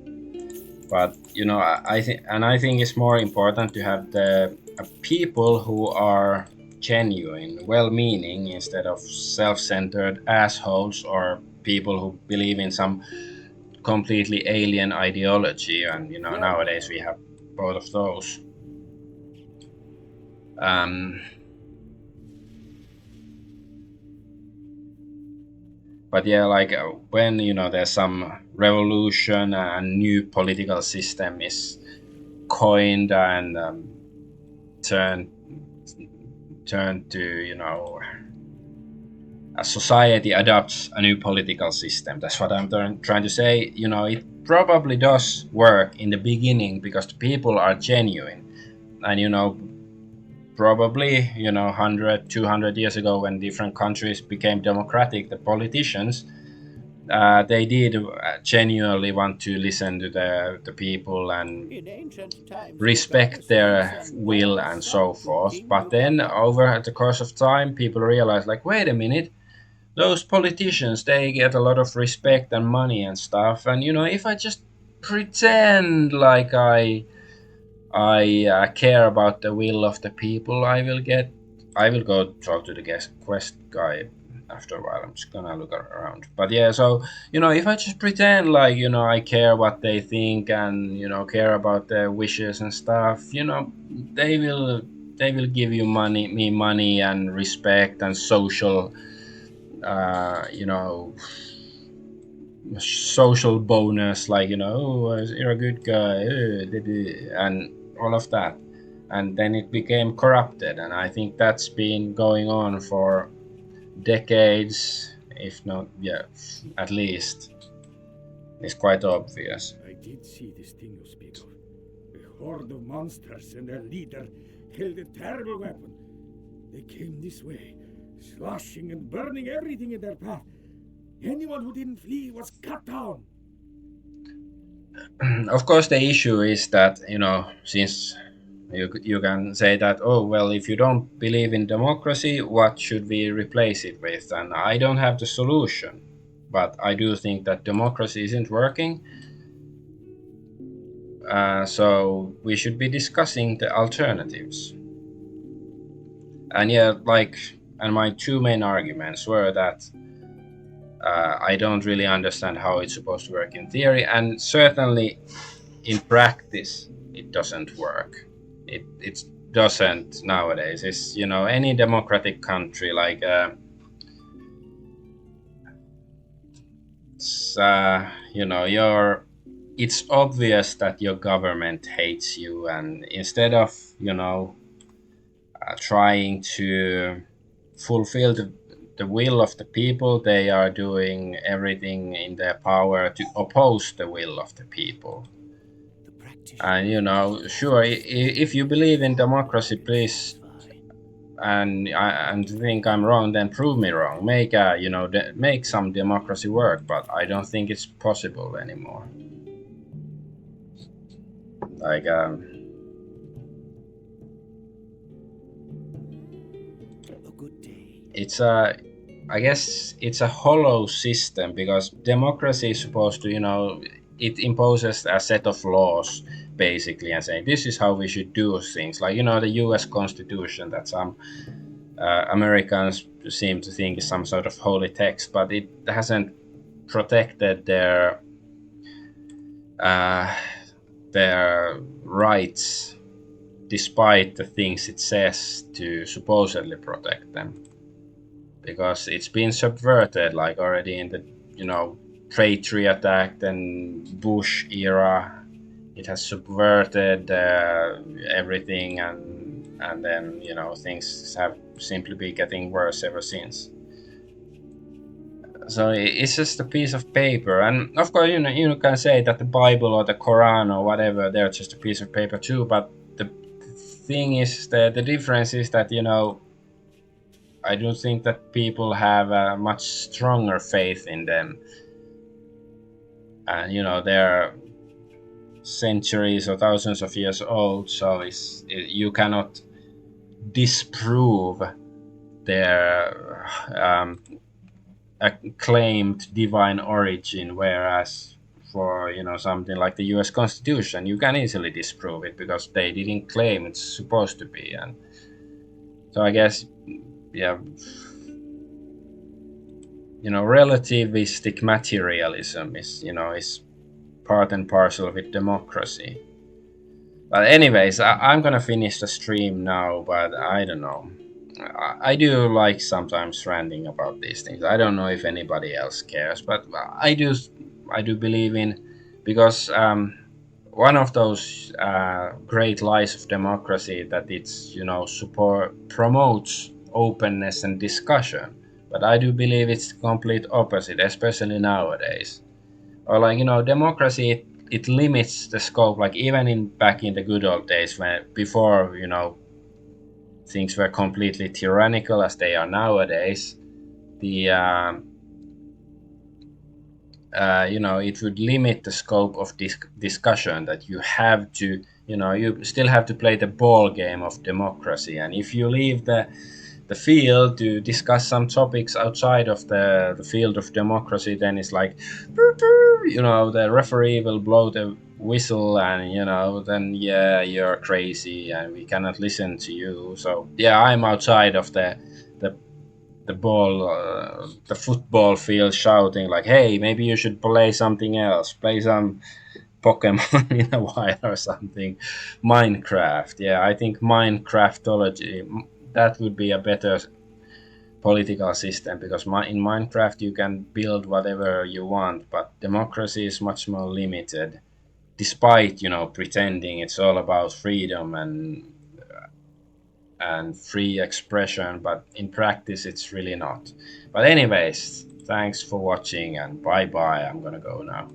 Speaker 1: but I think, and I think it's more important to have the people who are genuine, well-meaning, instead of self-centered assholes or people who believe in some completely alien ideology. And nowadays we have both of those. um, but yeah, like when there's some revolution and new political system is coined and turned to a society adopts a new political system. That's what I'm trying to say. It probably does work in the beginning because the people are genuine. And probably 100 200 years ago, when different countries became democratic, the politicians, they did genuinely want to listen to the people and
Speaker 2: In ancient times, the
Speaker 1: respect
Speaker 2: Pharisees
Speaker 1: their
Speaker 2: and
Speaker 1: will
Speaker 2: all
Speaker 1: and so
Speaker 2: sought to
Speaker 1: forth.
Speaker 2: King
Speaker 1: But then over the course of time, people realized, like, wait a minute, those politicians, they get a lot of respect and money and stuff. And if I just pretend like I care about the will of the people, I will go talk to the guest quest guy. after a while. I'm just gonna look around. But yeah, so if I just pretend like I care what they think and care about their wishes and stuff, they will they will give you me money and respect and social, you know, social bonus, like oh, you're a good guy, and all of that. And then it became corrupted, and I think that's been going on for decades, if not, yeah, at least. It's quite obvious.
Speaker 4: I did see this thing you speak of. A horde of monsters and their leader held a terrible weapon. They came this way, slashing and burning everything in their path. Anyone who didn't flee was cut down.
Speaker 1: Of course, the issue is that since you can say that, oh well, if you don't believe in democracy, what should we replace it with? And I don't have the solution, but I do think that democracy isn't working. So we should be discussing the alternatives. And yeah, and my two main arguments were that I don't really understand how it's supposed to work in theory, and certainly in practice it doesn't work. It doesn't nowadays. It's any democratic country, like it's obvious that your government hates you, and instead of trying to fulfill the will of the people, they are doing everything in their power to oppose the will of the people. And sure, if you believe in democracy, please, and think I'm wrong, then prove me wrong. Make some democracy work, but I don't think it's possible anymore. Like
Speaker 2: A good day.
Speaker 1: I guess it's a hollow system, because democracy is supposed to, it imposes a set of laws basically and saying this is how we should do things. Like the U.S. Constitution, that some Americans seem to think is some sort of holy text, but it hasn't protected their rights, despite the things it says to supposedly protect them, because it's been subverted, like already in the Patriot Act and Bush era. It has subverted everything, and then things have simply been getting worse ever since. So it's just a piece of paper, and of course you can say that the Bible or the Quran or whatever, they're just a piece of paper too. But the thing is, the difference is that I do think that people have a much stronger faith in them, and they're centuries or thousands of years old, so you cannot disprove their claimed divine origin, whereas for something like the US Constitution, you can easily disprove it because they didn't claim it's supposed to be. And so I guess, yeah, relativistic materialism is part and parcel with democracy. But anyways, I'm gonna finish the stream now, but I don't know. I do like sometimes ranting about these things. I don't know if anybody else cares, but I do believe in, because one of those great lies of democracy that it's promotes openness and discussion. But I do believe it's the complete opposite, especially nowadays. Or democracy, it limits the scope. Like even back in the good old days, before things were completely tyrannical as they are nowadays, the it would limit the scope of discussion, that you have to you still have to play the ball game of democracy. And if you leave the field to discuss some topics outside of the field of democracy, then it's like the referee will blow the whistle, and then yeah, you're crazy and we cannot listen to you. So yeah, I'm outside of the the football field shouting like, "Hey, maybe you should play something else. Play some Pokemon in a while or something." Minecraft, yeah, I think Minecraftology, that would be a better political system, because in Minecraft you can build whatever you want, but democracy is much more limited. Despite pretending it's all about freedom and free expression, but in practice it's really not. But anyways, thanks for watching and bye bye. I'm gonna go now.